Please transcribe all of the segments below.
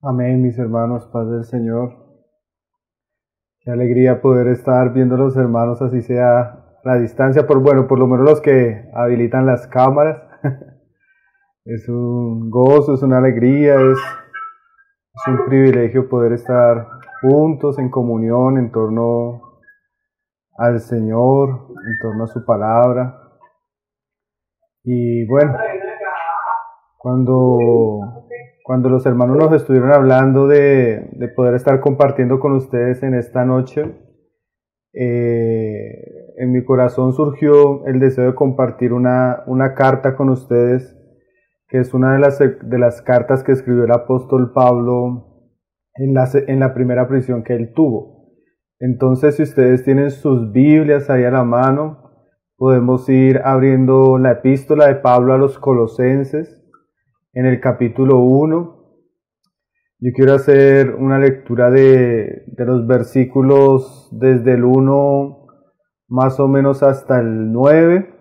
Amén, mis hermanos, paz del Señor. Qué alegría poder estar viendo a los hermanos, así sea a la distancia, por lo menos los que habilitan las cámaras. Es un gozo, es una alegría, es un privilegio poder estar juntos en comunión en torno al Señor, en torno a su palabra. Y bueno, cuando los hermanos nos estuvieron hablando de poder estar compartiendo con ustedes en esta noche, en mi corazón surgió el deseo de compartir una carta con ustedes, que es una de las cartas que escribió el apóstol Pablo en la primera prisión que él tuvo. Entonces, si ustedes tienen sus Biblias ahí a la mano, podemos ir abriendo la epístola de Pablo a los Colosenses, en el capítulo 1. Yo quiero hacer una lectura de los versículos desde el 1 más o menos hasta el 9.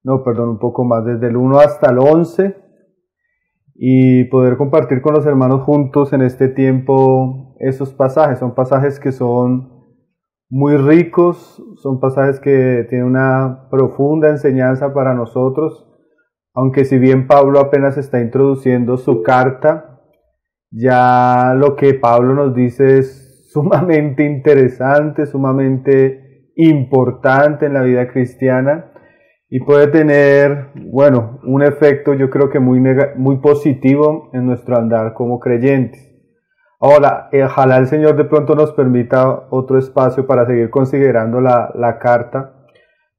No, perdón, un poco más, desde el 1 hasta el 11. Y poder compartir con los hermanos juntos en este tiempo esos pasajes. Son pasajes que son muy ricos, son pasajes que tienen una profunda enseñanza para nosotros. Aunque si bien Pablo apenas está introduciendo su carta, ya lo que Pablo nos dice es sumamente interesante, sumamente importante en la vida cristiana y puede tener, un efecto yo creo que muy positivo en nuestro andar como creyentes. Ahora, ojalá el Señor de pronto nos permita otro espacio para seguir considerando la carta.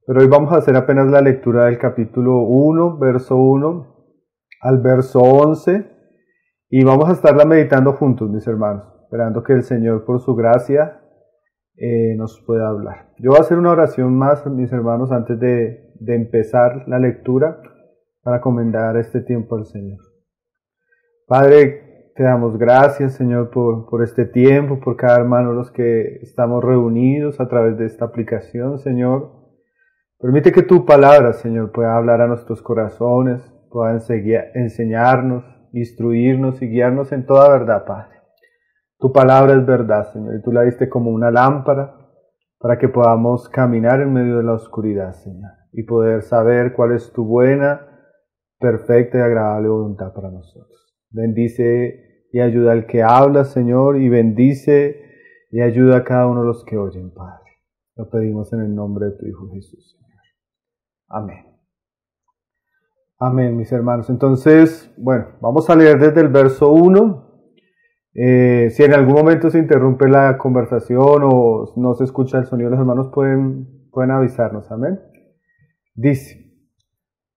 Pero hoy vamos a hacer apenas la lectura del capítulo 1, verso 1 al verso 11, y vamos a estarla meditando juntos, mis hermanos, esperando que el Señor, por su gracia, nos pueda hablar. Yo voy a hacer una oración más, mis hermanos, antes de empezar la lectura, para encomendar este tiempo al Señor. Padre, te damos gracias, Señor, por este tiempo, por cada hermano, los que estamos reunidos a través de esta aplicación, Señor. Permite que tu palabra, Señor, pueda hablar a nuestros corazones, pueda enseñarnos, instruirnos y guiarnos en toda verdad, Padre. Tu palabra es verdad, Señor, y tú la diste como una lámpara para que podamos caminar en medio de la oscuridad, Señor, y poder saber cuál es tu buena, perfecta y agradable voluntad para nosotros. Bendice y ayuda al que habla, Señor, y bendice y ayuda a cada uno de los que oyen, Padre. Lo pedimos en el nombre de tu Hijo Jesús. Amén. Amén, mis hermanos. Entonces, vamos a leer desde el verso 1. Si en algún momento se interrumpe la conversación o no se escucha el sonido, los hermanos pueden avisarnos. Amén. Dice: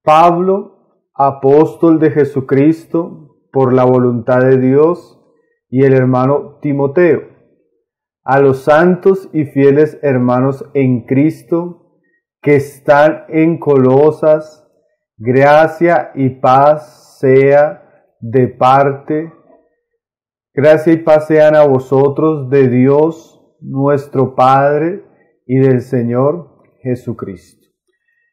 Pablo, apóstol de Jesucristo, por la voluntad de Dios, y el hermano Timoteo, a los santos y fieles hermanos en Cristo, que están en Colosas, gracia y paz sea de parte, gracia y paz sean a vosotros de Dios nuestro Padre y del Señor Jesucristo.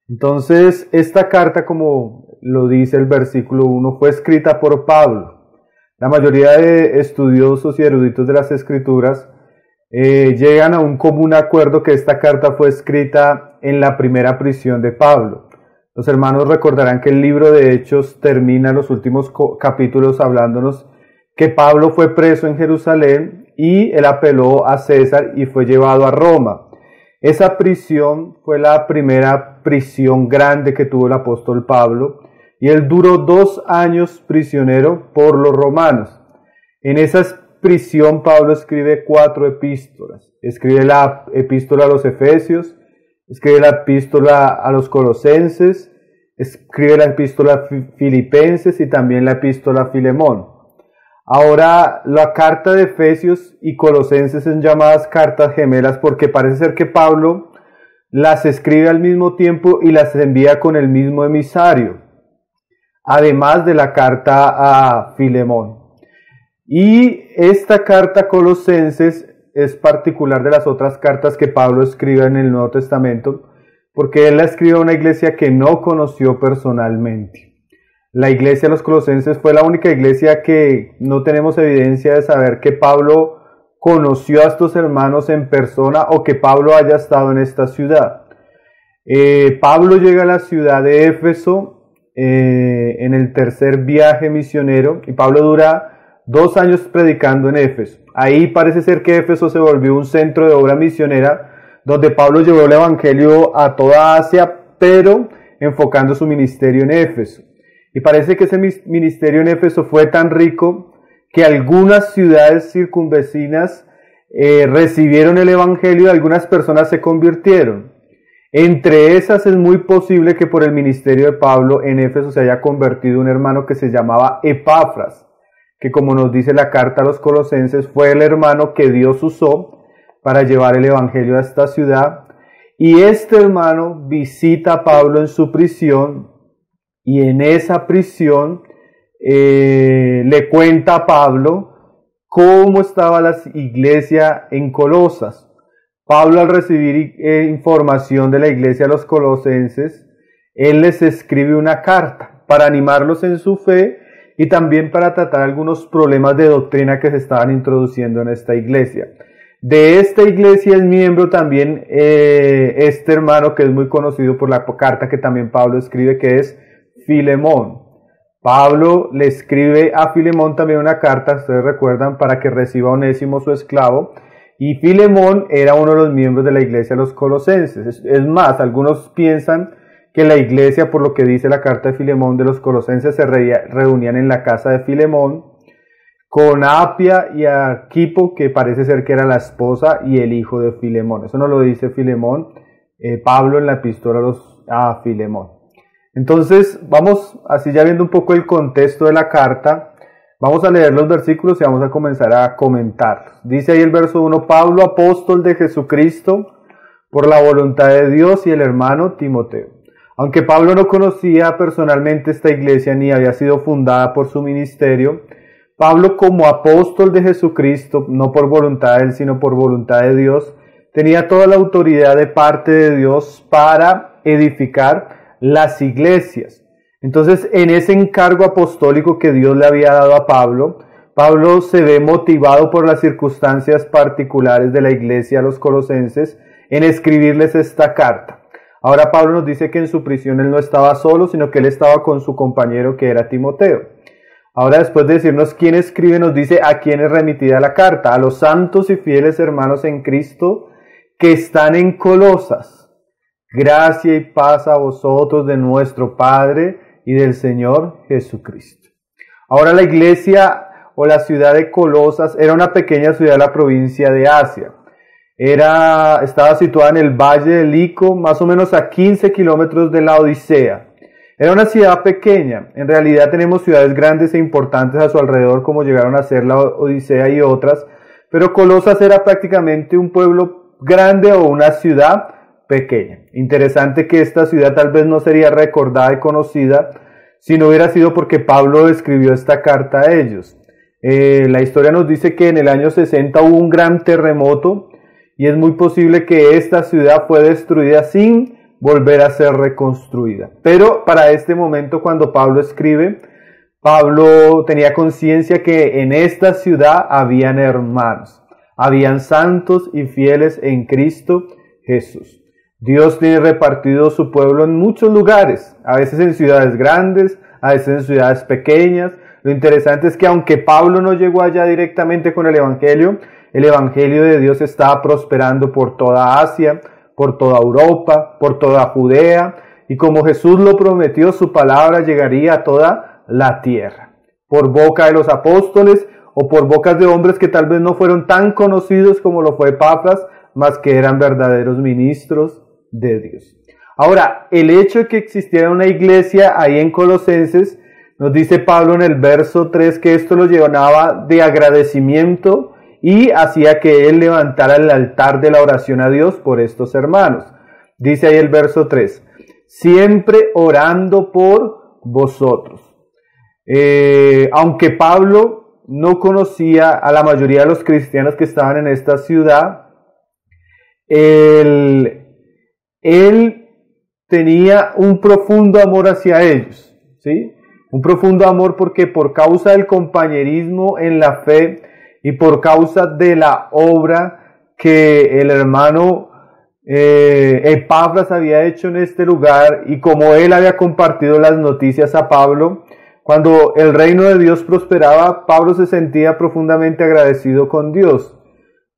Entonces, esta carta, como lo dice el versículo 1, fue escrita por Pablo. La mayoría de estudiosos y eruditos de las Escrituras llegan a un común acuerdo que esta carta fue escrita en la primera prisión de Pablo. Los hermanos recordarán que el libro de Hechos termina los últimos capítulos hablándonos que Pablo fue preso en Jerusalén y él apeló a César y fue llevado a Roma. Esa prisión fue la primera prisión grande que tuvo el apóstol Pablo y él duró 2 años prisionero por los romanos. En esa prisión Pablo escribe 4 epístolas. Escribe la epístola a los Efesios, escribe la epístola a los Colosenses, escribe la epístola a Filipenses y también la epístola a Filemón. Ahora, la carta de Efesios y Colosenses son llamadas cartas gemelas porque parece ser que Pablo las escribe al mismo tiempo y las envía con el mismo emisario, además de la carta a Filemón. Y esta carta a Colosenses es particular de las otras cartas que Pablo escribe en el Nuevo Testamento, porque él la escribe a una iglesia que no conoció personalmente. La iglesia de los Colosenses fue la única iglesia que no tenemos evidencia de saber que Pablo conoció a estos hermanos en persona o que Pablo haya estado en esta ciudad. Pablo llega a la ciudad de Éfeso en el tercer viaje misionero, y Pablo dura 2 años predicando en Éfeso. Ahí parece ser que Éfeso se volvió un centro de obra misionera donde Pablo llevó el evangelio a toda Asia, pero enfocando su ministerio en Éfeso. Y parece que ese ministerio en Éfeso fue tan rico que algunas ciudades circunvecinas recibieron el evangelio y algunas personas se convirtieron. Entre esas es muy posible que por el ministerio de Pablo en Éfeso se haya convertido un hermano que se llamaba Epafras, que, como nos dice la carta a los Colosenses, fue el hermano que Dios usó para llevar el evangelio a esta ciudad. Y este hermano visita a Pablo en su prisión, y en esa prisión le cuenta a Pablo cómo estaba la iglesia en Colosas. Pablo, al recibir información de la iglesia de los Colosenses, él les escribe una carta para animarlos en su fe y también para tratar algunos problemas de doctrina que se estaban introduciendo en esta iglesia. De esta iglesia es miembro también este hermano que es muy conocido por la carta que también Pablo escribe, que es Filemón. Pablo le escribe a Filemón también una carta, ustedes recuerdan, para que reciba a Onésimo, su esclavo, y Filemón era uno de los miembros de la iglesia de los Colosenses. Es más, algunos piensan que la iglesia, por lo que dice la carta de Filemón de los Colosenses, se reunían en la casa de Filemón con Apia y Arquipo, que parece ser que era la esposa y el hijo de Filemón. Eso no lo dice Filemón, Pablo en la epístola a Filemón. Entonces, vamos, así ya viendo un poco el contexto de la carta, vamos a leer los versículos y vamos a comenzar a comentarlos. Dice ahí el verso 1, Pablo, apóstol de Jesucristo, por la voluntad de Dios, y el hermano Timoteo. Aunque Pablo no conocía personalmente esta iglesia ni había sido fundada por su ministerio, Pablo, como apóstol de Jesucristo, no por voluntad de él, sino por voluntad de Dios, tenía toda la autoridad de parte de Dios para edificar las iglesias. Entonces, en ese encargo apostólico que Dios le había dado a Pablo, Pablo se ve motivado por las circunstancias particulares de la iglesia a los Colosenses en escribirles esta carta. Ahora Pablo nos dice que en su prisión él no estaba solo, sino que él estaba con su compañero, que era Timoteo. Ahora, después de decirnos quién escribe, nos dice a quién es remitida la carta: a los santos y fieles hermanos en Cristo que están en Colosas. Gracia y paz a vosotros de nuestro Padre y del Señor Jesucristo. Ahora, la iglesia o la ciudad de Colosas era una pequeña ciudad de la provincia de Asia. Estaba situada en el valle del Lico, más o menos a 15 kilómetros de la Odisea. Era una ciudad pequeña. En realidad tenemos ciudades grandes e importantes a su alrededor, como llegaron a ser la Odisea y otras, pero Colosas era prácticamente un pueblo grande o una ciudad pequeña. Interesante que esta ciudad tal vez no sería recordada y conocida si no hubiera sido porque Pablo escribió esta carta a ellos. La historia nos dice que en el año 60 hubo un gran terremoto y es muy posible que esta ciudad fue destruida sin volver a ser reconstruida. Pero para este momento, cuando Pablo escribe, Pablo tenía conciencia que en esta ciudad habían hermanos, habían santos y fieles en Cristo Jesús. Dios tiene repartido su pueblo en muchos lugares, a veces en ciudades grandes, a veces en ciudades pequeñas. Lo interesante es que aunque Pablo no llegó allá directamente con el Evangelio de Dios estaba prosperando por toda Asia, por toda Europa, por toda Judea, y como Jesús lo prometió, su palabra llegaría a toda la tierra, por boca de los apóstoles o por bocas de hombres que tal vez no fueron tan conocidos como lo fue Epafras, mas que eran verdaderos ministros de Dios. Ahora, el hecho de que existiera una iglesia ahí en Colosenses, nos dice Pablo en el verso 3 que esto lo llenaba de agradecimiento y hacía que él levantara el altar de la oración a Dios por estos hermanos. Dice ahí el verso 3, siempre orando por vosotros. Aunque Pablo no conocía a la mayoría de los cristianos que estaban en esta ciudad, él tenía un profundo amor hacia ellos, ¿sí? Un profundo amor porque por causa del compañerismo en la fe y por causa de la obra que el hermano Epafras había hecho en este lugar, y como él había compartido las noticias a Pablo, cuando el reino de Dios prosperaba, Pablo se sentía profundamente agradecido con Dios.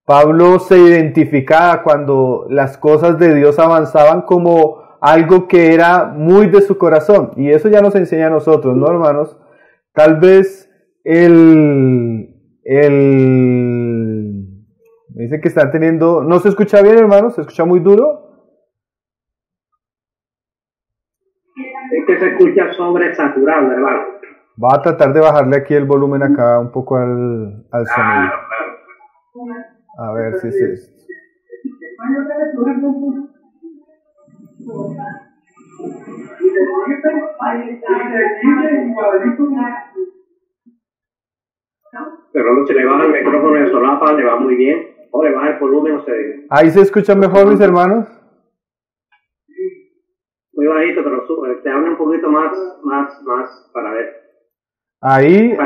Pablo se identificaba cuando las cosas de Dios avanzaban como algo que era muy de su corazón, y eso ya nos enseña a nosotros, ¿no, hermanos? Tal vez me dice que están teniendo, ¿no se escucha bien, hermanos? ¿Se escucha muy duro? Es que se escucha sobresaturado, hermano. Va a tratar de bajarle aquí el volumen acá un poco al sonido. A ver si es esto. Pero no se le baja el micrófono de solapa, le va muy bien. O le baja el volumen, o se... ¿Ahí se escucha mejor, mis hermanos? Muy bajito, pero te habla un poquito más para ver. Ahí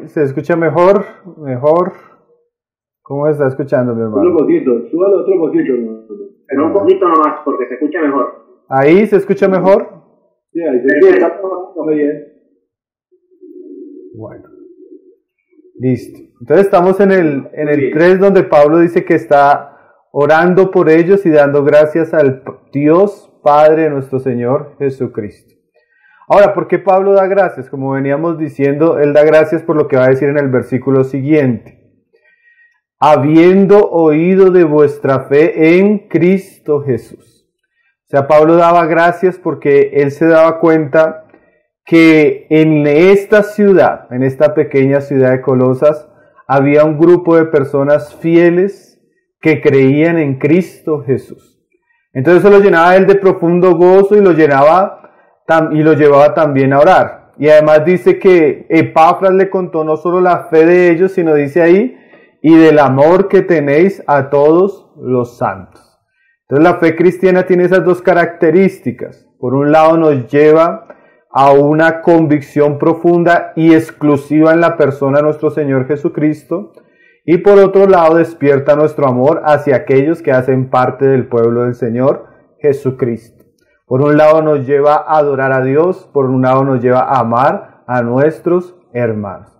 se escucha mejor. ¿Cómo está escuchando, mi hermano? Otro poquito, súbalo otro poquito. Pero un poquito nomás, porque se escucha mejor. ¿Ahí se escucha mejor? Sí, ahí se escucha muy bien. Bueno. Listo. Entonces estamos en el 3, donde Pablo dice que está orando por ellos y dando gracias al Dios Padre de nuestro Señor Jesucristo. Ahora, ¿por qué Pablo da gracias? Como veníamos diciendo, él da gracias por lo que va a decir en el versículo siguiente. Habiendo oído de vuestra fe en Cristo Jesús. O sea, Pablo daba gracias porque él se daba cuenta que en esta ciudad, en esta pequeña ciudad de Colosas, había un grupo de personas fieles que creían en Cristo Jesús. Entonces eso lo llenaba él de profundo gozo y lo llevaba también a orar. Y además dice que Epafras le contó no solo la fe de ellos, sino dice ahí, y del amor que tenéis a todos los santos. Entonces la fe cristiana tiene esas dos características. Por un lado nos lleva a una convicción profunda y exclusiva en la persona de nuestro Señor Jesucristo, y por otro lado despierta nuestro amor hacia aquellos que hacen parte del pueblo del Señor Jesucristo. Por un lado nos lleva a adorar a Dios, por un lado nos lleva a amar a nuestros hermanos.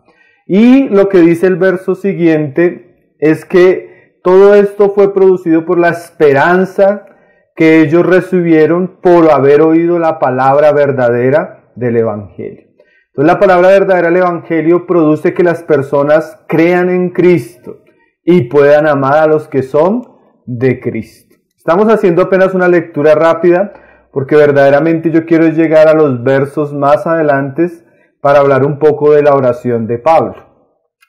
Y lo que dice el verso siguiente es que todo esto fue producido por la esperanza que ellos recibieron por haber oído la palabra verdadera del Evangelio. Entonces la palabra verdadera del Evangelio produce que las personas crean en Cristo y puedan amar a los que son de Cristo. Estamos haciendo apenas una lectura rápida porque verdaderamente yo quiero llegar a los versos más adelante para hablar un poco de la oración de Pablo.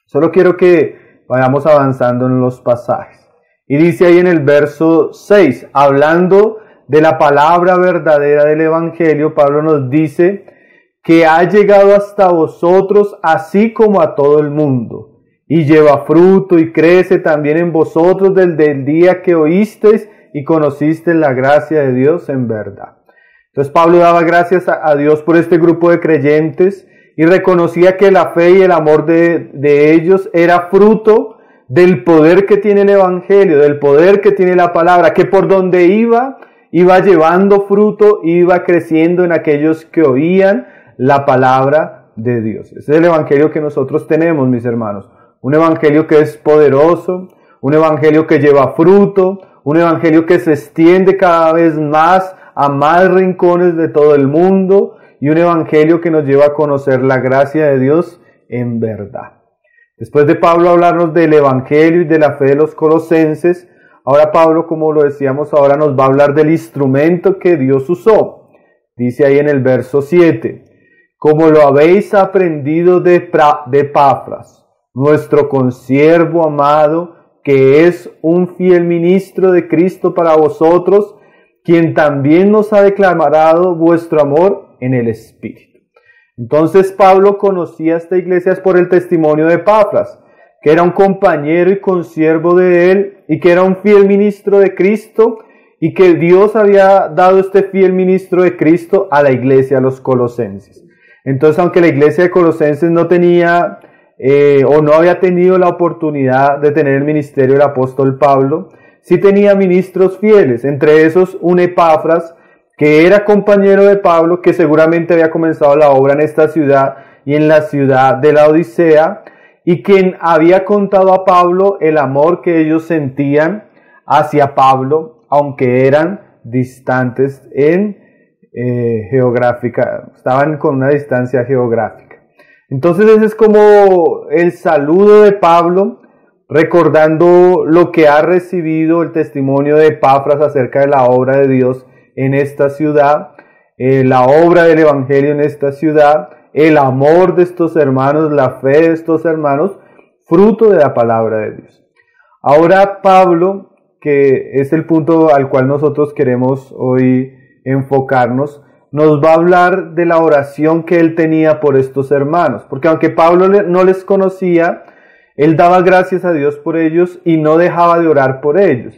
Solo quiero que vayamos avanzando en los pasajes. Y dice ahí en el verso 6, hablando de la palabra verdadera del Evangelio, Pablo nos dice que ha llegado hasta vosotros así como a todo el mundo, y lleva fruto y crece también en vosotros desde el día que oísteis y conocisteis la gracia de Dios en verdad. Entonces Pablo daba gracias a Dios por este grupo de creyentes y reconocía que la fe y el amor de ellos era fruto del poder que tiene el Evangelio, del poder que tiene la palabra, que por donde iba llevando fruto, iba creciendo en aquellos que oían la palabra de Dios. Ese es el Evangelio que nosotros tenemos, mis hermanos. Un Evangelio que es poderoso, un Evangelio que lleva fruto, un Evangelio que se extiende cada vez más a más rincones de todo el mundo, y un Evangelio que nos lleva a conocer la gracia de Dios en verdad. Después de Pablo hablarnos del Evangelio y de la fe de los colosenses, ahora Pablo, como lo decíamos ahora, nos va a hablar del instrumento que Dios usó. Dice ahí en el verso 7, como lo habéis aprendido de Epafras, nuestro consiervo amado, que es un fiel ministro de Cristo para vosotros, quien también nos ha declarado vuestro amor en el Espíritu. Entonces Pablo conocía a esta iglesia por el testimonio de Epafras, que era un compañero y consiervo de él, y que era un fiel ministro de Cristo, y que Dios había dado este fiel ministro de Cristo a la iglesia, a los colosenses. Entonces, aunque la iglesia de Colosenses no tenía o no había tenido la oportunidad de tener el ministerio del apóstol Pablo, sí tenía ministros fieles, entre esos un Epafras, que era compañero de Pablo, que seguramente había comenzado la obra en esta ciudad y en la ciudad de la Odisea, y quien había contado a Pablo el amor que ellos sentían hacia Pablo, aunque eran distantes en geográfica, estaban con una distancia geográfica. Entonces ese es como el saludo de Pablo, recordando lo que ha recibido el testimonio de Epafras acerca de la obra de Dios en esta ciudad, la obra del evangelio en esta ciudad, el amor de estos hermanos, la fe de estos hermanos, fruto de la palabra de Dios. Ahora Pablo, que es el punto al cual nosotros queremos hoy enfocarnos, nos va a hablar de la oración que él tenía por estos hermanos, porque aunque Pablo no les conocía, él daba gracias a Dios por ellos y no dejaba de orar por ellos.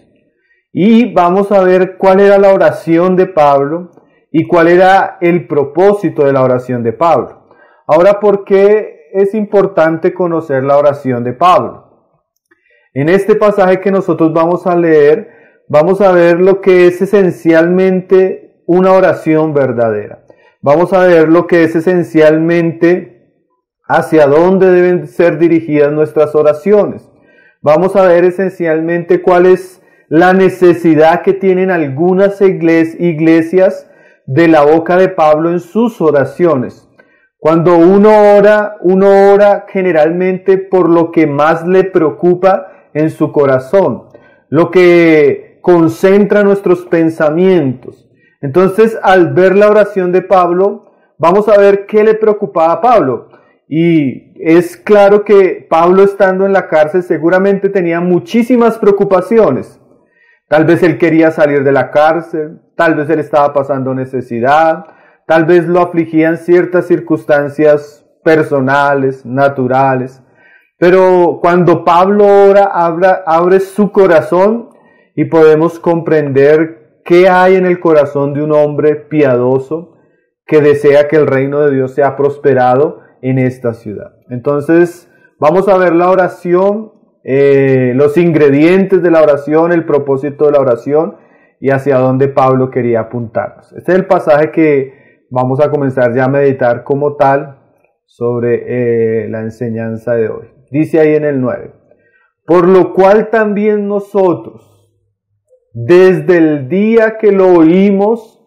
Y vamos a ver cuál era la oración de Pablo y cuál era el propósito de la oración de Pablo. Ahora, ¿por qué es importante conocer la oración de Pablo? En este pasaje que nosotros vamos a leer, vamos a ver lo que es esencialmente una oración verdadera. Vamos a ver lo que es esencialmente hacia dónde deben ser dirigidas nuestras oraciones. Vamos a ver esencialmente cuál es la necesidad que tienen algunas iglesias de la boca de Pablo en sus oraciones. Cuando uno ora generalmente por lo que más le preocupa en su corazón, lo que concentra nuestros pensamientos. Entonces, al ver la oración de Pablo, vamos a ver qué le preocupaba a Pablo. Y es claro que Pablo, estando en la cárcel, seguramente tenía muchísimas preocupaciones. Tal vez él quería salir de la cárcel, tal vez él estaba pasando necesidad, tal vez lo afligían ciertas circunstancias personales, naturales. Pero cuando Pablo ora, abre su corazón y podemos comprender qué hay en el corazón de un hombre piadoso que desea que el reino de Dios sea prosperado en esta ciudad. Entonces, vamos a ver la oración, los ingredientes de la oración, el propósito de la oración y hacia dónde Pablo quería apuntarnos. Este es el pasaje que vamos a comenzar ya a meditar como tal sobre la enseñanza de hoy. Dice ahí en el 9, por lo cual también nosotros, desde el día que lo oímos,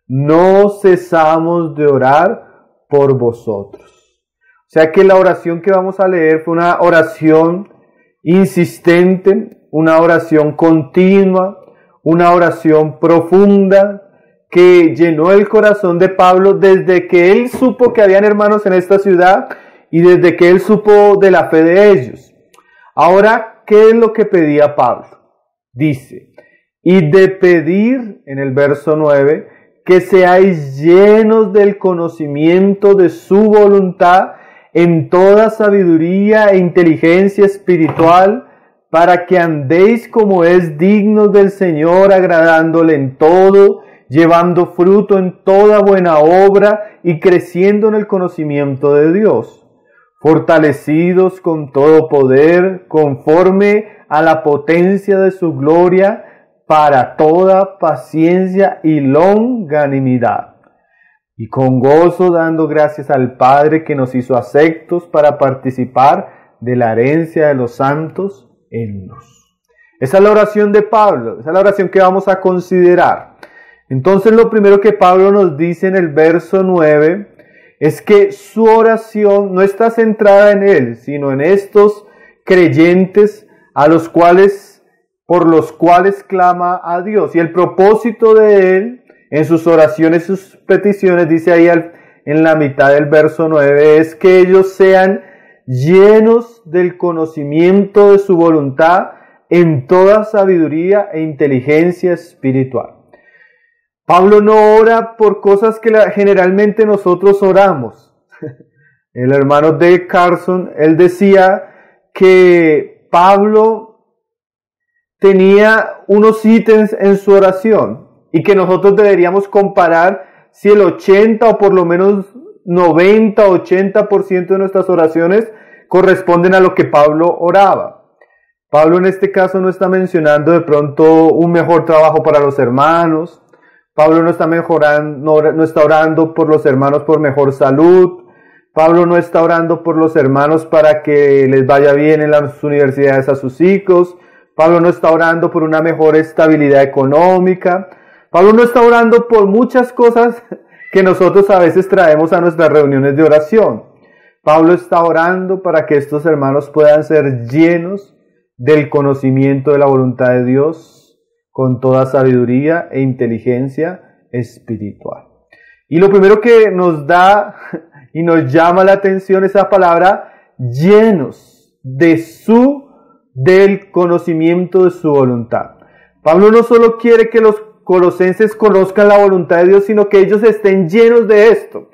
no cesamos de orar por vosotros. O sea que la oración que vamos a leer fue una oración insistente, una oración continua, una oración profunda que llenó el corazón de Pablo desde que él supo que habían hermanos en esta ciudad y desde que él supo de la fe de ellos. Ahora, ¿qué es lo que pedía Pablo? Dice, y de pedir, en el verso 9, que seáis llenos del conocimiento de su voluntad en toda sabiduría e inteligencia espiritual, para que andéis como es digno del Señor, agradándole en todo, llevando fruto en toda buena obra y creciendo en el conocimiento de Dios, fortalecidos con todo poder, conforme a la potencia de su gloria, para toda paciencia y longanimidad, y con gozo dando gracias al Padre que nos hizo aceptos para participar de la herencia de los santos en luz. Esa es la oración de Pablo, esa es la oración que vamos a considerar. Entonces, lo primero que Pablo nos dice en el verso 9 es que su oración no está centrada en él, sino en estos creyentes por los cuales clama a Dios. Y el propósito de él en sus oraciones, sus peticiones, dice ahí en la mitad del verso 9, es que ellos sean llenos del conocimiento de su voluntad en toda sabiduría e inteligencia espiritual. Pablo no ora por cosas que generalmente nosotros oramos. El hermano Dale Carson, él decía que Pablo tenía unos ítems en su oración y que nosotros deberíamos comparar si el 80 o por lo menos 90-80% de nuestras oraciones corresponden a lo que Pablo oraba. Pablo en este caso no está mencionando de pronto un mejor trabajo para los hermanos. Pablo no está orando por los hermanos por mejor salud. Pablo no está orando por los hermanos para que les vaya bien en las universidades a sus hijos. Pablo no está orando por una mejor estabilidad económica. Pablo no está orando por muchas cosas que nosotros a veces traemos a nuestras reuniones de oración. Pablo está orando para que estos hermanos puedan ser llenos del conocimiento de la voluntad de Dios con toda sabiduría e inteligencia espiritual. Y lo primero que nos da y nos llama la atención es la palabra llenos del conocimiento de su voluntad. Pablo no solo quiere que los colosenses conozcan la voluntad de Dios, sino que ellos estén llenos de esto.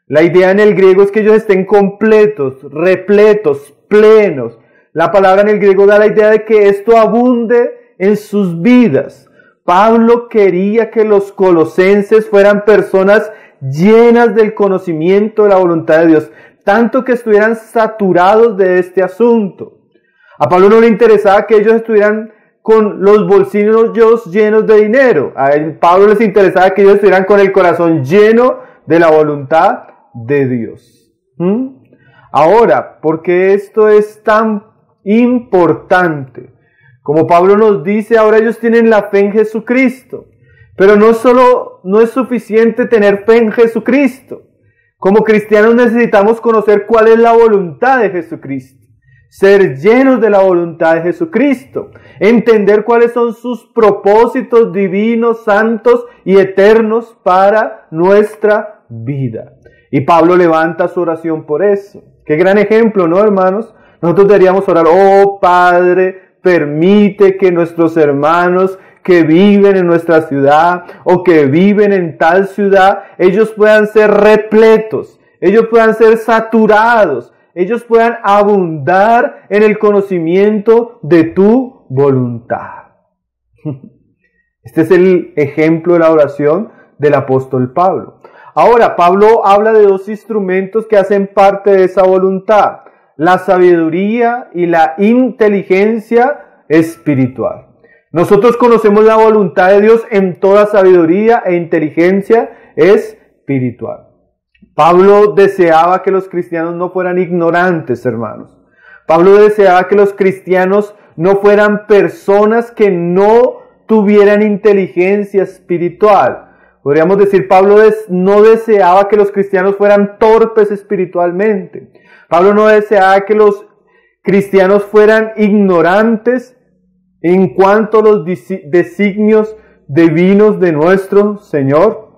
La idea en el griego es que ellos estén completos, repletos, plenos. La palabra en el griego da la idea de que esto abunde en sus vidas. Pablo quería que los colosenses fueran personas llenas del conocimiento de la voluntad de Dios, tanto que estuvieran saturados de este asunto. A Pablo no le interesaba que ellos estuvieran con los bolsillos llenos de dinero. A Pablo les interesaba que ellos estuvieran con el corazón lleno de la voluntad de Dios. Ahora, ¿por qué esto es tan importante? Como Pablo nos dice, ahora ellos tienen la fe en Jesucristo. Pero no es suficiente tener fe en Jesucristo. Como cristianos necesitamos conocer cuál es la voluntad de Jesucristo. Ser llenos de la voluntad de Jesucristo. Entender cuáles son sus propósitos divinos, santos y eternos para nuestra vida. Y Pablo levanta su oración por eso. Qué gran ejemplo, ¿no, hermanos? Nosotros deberíamos orar, oh Padre, permite que nuestros hermanos que viven en nuestra ciudad o que viven en tal ciudad, ellos puedan ser repletos, ellos puedan ser saturados, ellos puedan abundar en el conocimiento de tu voluntad. Este es el ejemplo de la oración del apóstol Pablo. Ahora, Pablo habla de dos instrumentos que hacen parte de esa voluntad: la sabiduría y la inteligencia espiritual. Nosotros conocemos la voluntad de Dios en toda sabiduría e inteligencia espiritual. Pablo deseaba que los cristianos no fueran ignorantes, hermanos. Pablo deseaba que los cristianos no fueran personas que no tuvieran inteligencia espiritual. Podríamos decir, Pablo no deseaba que los cristianos fueran torpes espiritualmente. Pablo no deseaba que los cristianos fueran ignorantes en cuanto a los designios divinos de nuestro Señor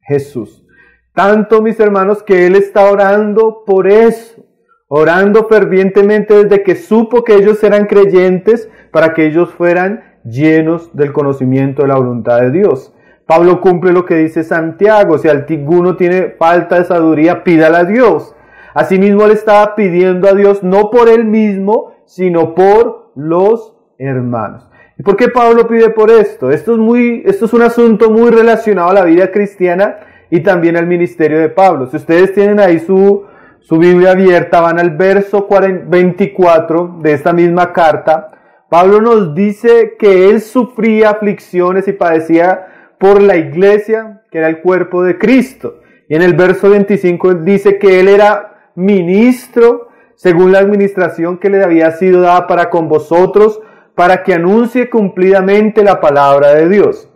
Jesús. Tanto, mis hermanos, que Él está orando por eso, orando fervientemente desde que supo que ellos eran creyentes, para que ellos fueran llenos del conocimiento de la voluntad de Dios. Pablo cumple lo que dice Santiago: si alguno tiene falta de sabiduría, pídala a Dios. Asimismo, él estaba pidiendo a Dios no por él mismo, sino por los hermanos. ¿Y por qué Pablo pide por esto? Esto es un asunto muy relacionado a la vida cristiana y también al ministerio de Pablo. Si ustedes tienen ahí su Biblia abierta, van al verso 24 de esta misma carta. Pablo nos dice que él sufría aflicciones y padecía por la iglesia, que era el cuerpo de Cristo. Y en el verso 25 él dice que él era ministro según la administración que le había sido dada para con vosotros, para que anuncie cumplidamente la palabra de Dios.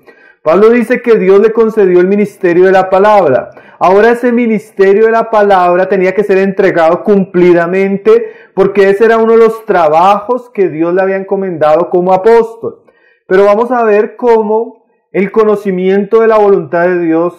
Pablo dice que Dios le concedió el ministerio de la palabra. Ahora ese ministerio de la palabra tenía que ser entregado cumplidamente, porque ese era uno de los trabajos que Dios le había encomendado como apóstol. Pero vamos a ver cómo el conocimiento de la voluntad de Dios,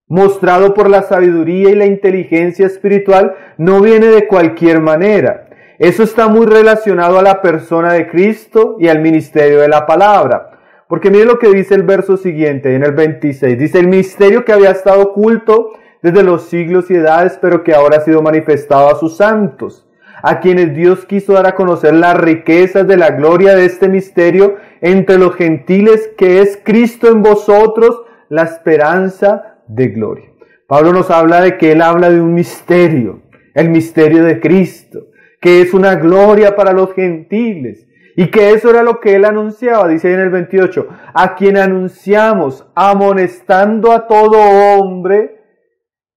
mostrado por la sabiduría y la inteligencia espiritual, no viene de cualquier manera. Eso está muy relacionado a la persona de Cristo y al ministerio de la palabra. Porque mire lo que dice el verso siguiente, en el 26. Dice: el misterio que había estado oculto desde los siglos y edades, pero que ahora ha sido manifestado a sus santos, a quienes Dios quiso dar a conocer las riquezas de la gloria de este misterio entre los gentiles, que es Cristo en vosotros, la esperanza de gloria. Pablo nos habla de que él habla de un misterio, el misterio de Cristo, que es una gloria para los gentiles. Y que eso era lo que él anunciaba, dice en el 28, a quien anunciamos, amonestando a todo hombre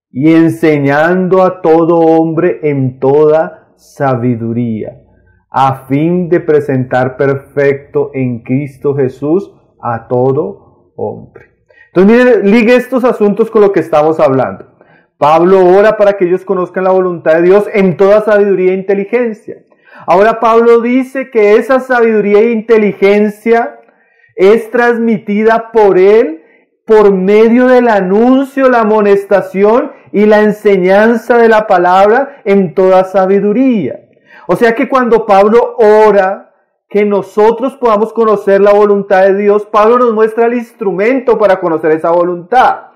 y enseñando a todo hombre en toda sabiduría, a fin de presentar perfecto en Cristo Jesús a todo hombre. Entonces miren, ligue estos asuntos con lo que estamos hablando. Pablo ora para que ellos conozcan la voluntad de Dios en toda sabiduría e inteligencia. Ahora Pablo dice que esa sabiduría e inteligencia es transmitida por él por medio del anuncio, la amonestación y la enseñanza de la palabra en toda sabiduría. O sea que cuando Pablo ora que nosotros podamos conocer la voluntad de Dios, Pablo nos muestra el instrumento para conocer esa voluntad.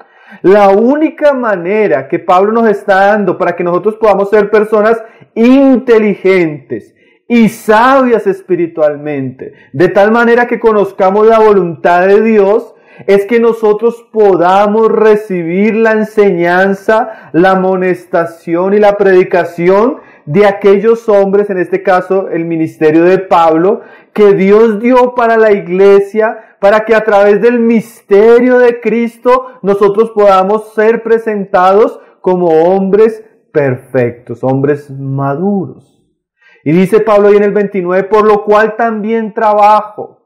La única manera que Pablo nos está dando para que nosotros podamos ser personas inteligentes y sabias espiritualmente, de tal manera que conozcamos la voluntad de Dios, es que nosotros podamos recibir la enseñanza, la amonestación y la predicación de aquellos hombres, en este caso el ministerio de Pablo, que Dios dio para la iglesia, para que a través del misterio de Cristo nosotros podamos ser presentados como hombres perfectos, hombres maduros. Y dice Pablo ahí en el 29, por lo cual también trabajo,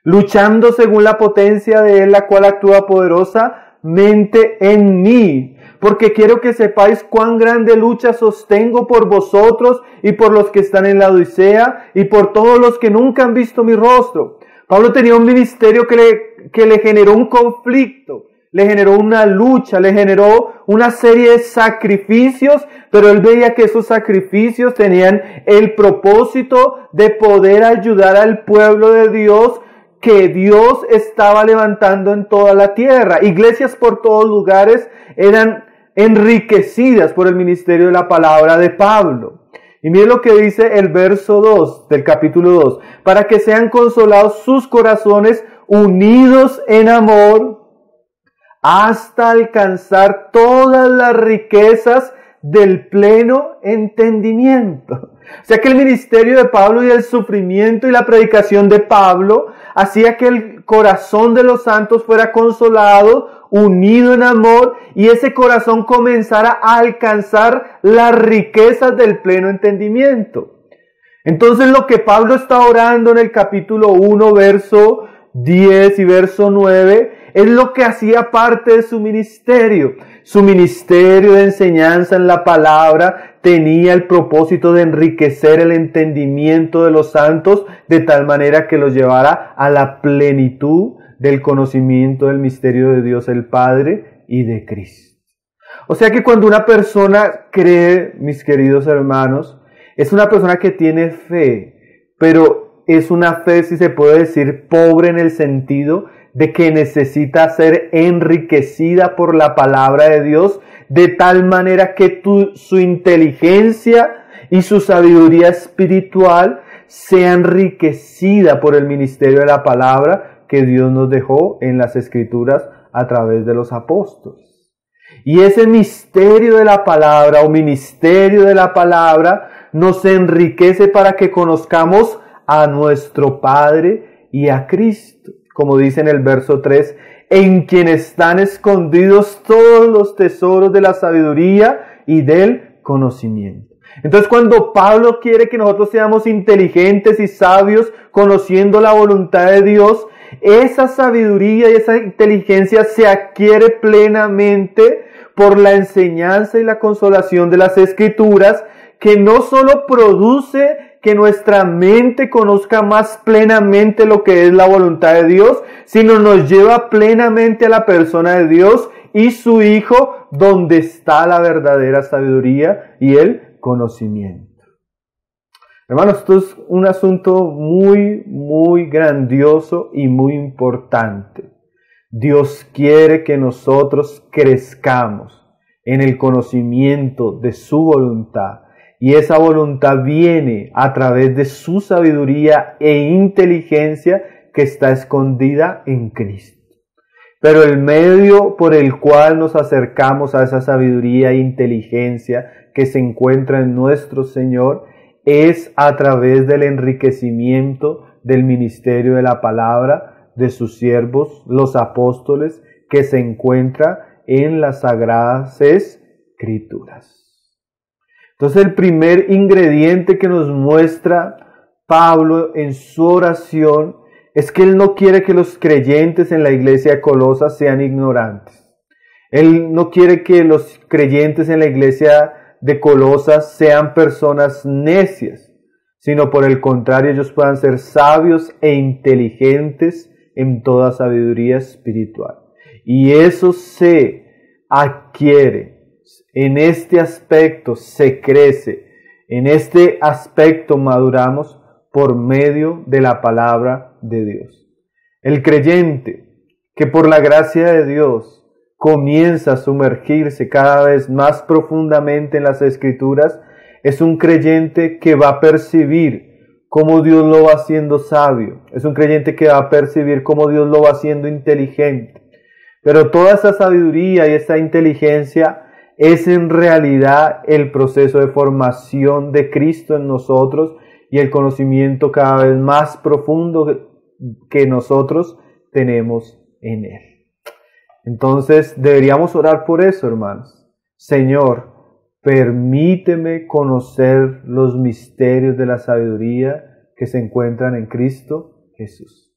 luchando según la potencia de Él, la cual actúa poderosamente en mí, porque quiero que sepáis cuán grande lucha sostengo por vosotros y por los que están en la Odisea y por todos los que nunca han visto mi rostro. Pablo tenía un ministerio que le generó un conflicto, le generó una lucha, le generó una serie de sacrificios, pero él veía que esos sacrificios tenían el propósito de poder ayudar al pueblo de Dios que Dios estaba levantando en toda la tierra. Iglesias por todos lugares eran enriquecidas por el ministerio de la palabra de Pablo. Y miren lo que dice el verso 2 del capítulo 2. Para que sean consolados sus corazones unidos en amor hasta alcanzar todas las riquezas del pleno entendimiento. O sea que el ministerio de Pablo y el sufrimiento y la predicación de Pablo hacía que el corazón de los santos fuera consolado, unido en amor, y ese corazón comenzara a alcanzar las riquezas del pleno entendimiento. Entonces lo que Pablo está orando en el capítulo 1, verso 10 y verso 9, es lo que hacía parte de su ministerio. Su ministerio de enseñanza en la palabra tenía el propósito de enriquecer el entendimiento de los santos de tal manera que los llevara a la plenitud del conocimiento del misterio de Dios el Padre y de Cristo. O sea que cuando una persona cree, mis queridos hermanos, es una persona que tiene fe, pero es una fe, si se puede decir, pobre en el sentido de que necesita ser enriquecida por la palabra de Dios, de tal manera que su inteligencia y su sabiduría espiritual sea enriquecida por el ministerio de la palabra que Dios nos dejó en las Escrituras a través de los apóstoles. Y ese misterio de la palabra o ministerio de la palabra nos enriquece para que conozcamos a nuestro Padre y a Cristo. Como dice en el verso 3, en quien están escondidos todos los tesoros de la sabiduría y del conocimiento. Entonces cuando Pablo quiere que nosotros seamos inteligentes y sabios, conociendo la voluntad de Dios, esa sabiduría y esa inteligencia se adquiere plenamente por la enseñanza y la consolación de las Escrituras, que no solo produce que nuestra mente conozca más plenamente lo que es la voluntad de Dios, sino nos lleva plenamente a la persona de Dios y su Hijo, donde está la verdadera sabiduría y el conocimiento. Hermanos, esto es un asunto muy grandioso y muy importante. Dios quiere que nosotros crezcamos en el conocimiento de su voluntad. Y esa voluntad viene a través de su sabiduría e inteligencia que está escondida en Cristo. pero el medio por el cual nos acercamos a esa sabiduría e inteligencia que se encuentra en nuestro Señor es a través del enriquecimiento del ministerio de la palabra de sus siervos, los apóstoles, que se encuentra en las Sagradas Escrituras. Entonces el primer ingrediente que nos muestra Pablo en su oración es que él no quiere que los creyentes en la iglesia de Colosas sean ignorantes. Él no quiere que los creyentes en la iglesia de Colosas sean personas necias, sino por el contrario ellos puedan ser sabios e inteligentes en toda sabiduría espiritual. Y eso se adquiere, en este aspecto se crece, en este aspecto maduramos por medio de la palabra de Dios. El creyente que por la gracia de Dios comienza a sumergirse cada vez más profundamente en las Escrituras, es un creyente que va a percibir cómo Dios lo va haciendo sabio, es un creyente que va a percibir cómo Dios lo va haciendo inteligente. Pero toda esa sabiduría y esa inteligencia es en realidad el proceso de formación de Cristo en nosotros y el conocimiento cada vez más profundo que nosotros tenemos en Él. Entonces deberíamos orar por eso, hermanos. Señor, permíteme conocer los misterios de la sabiduría que se encuentran en Cristo Jesús.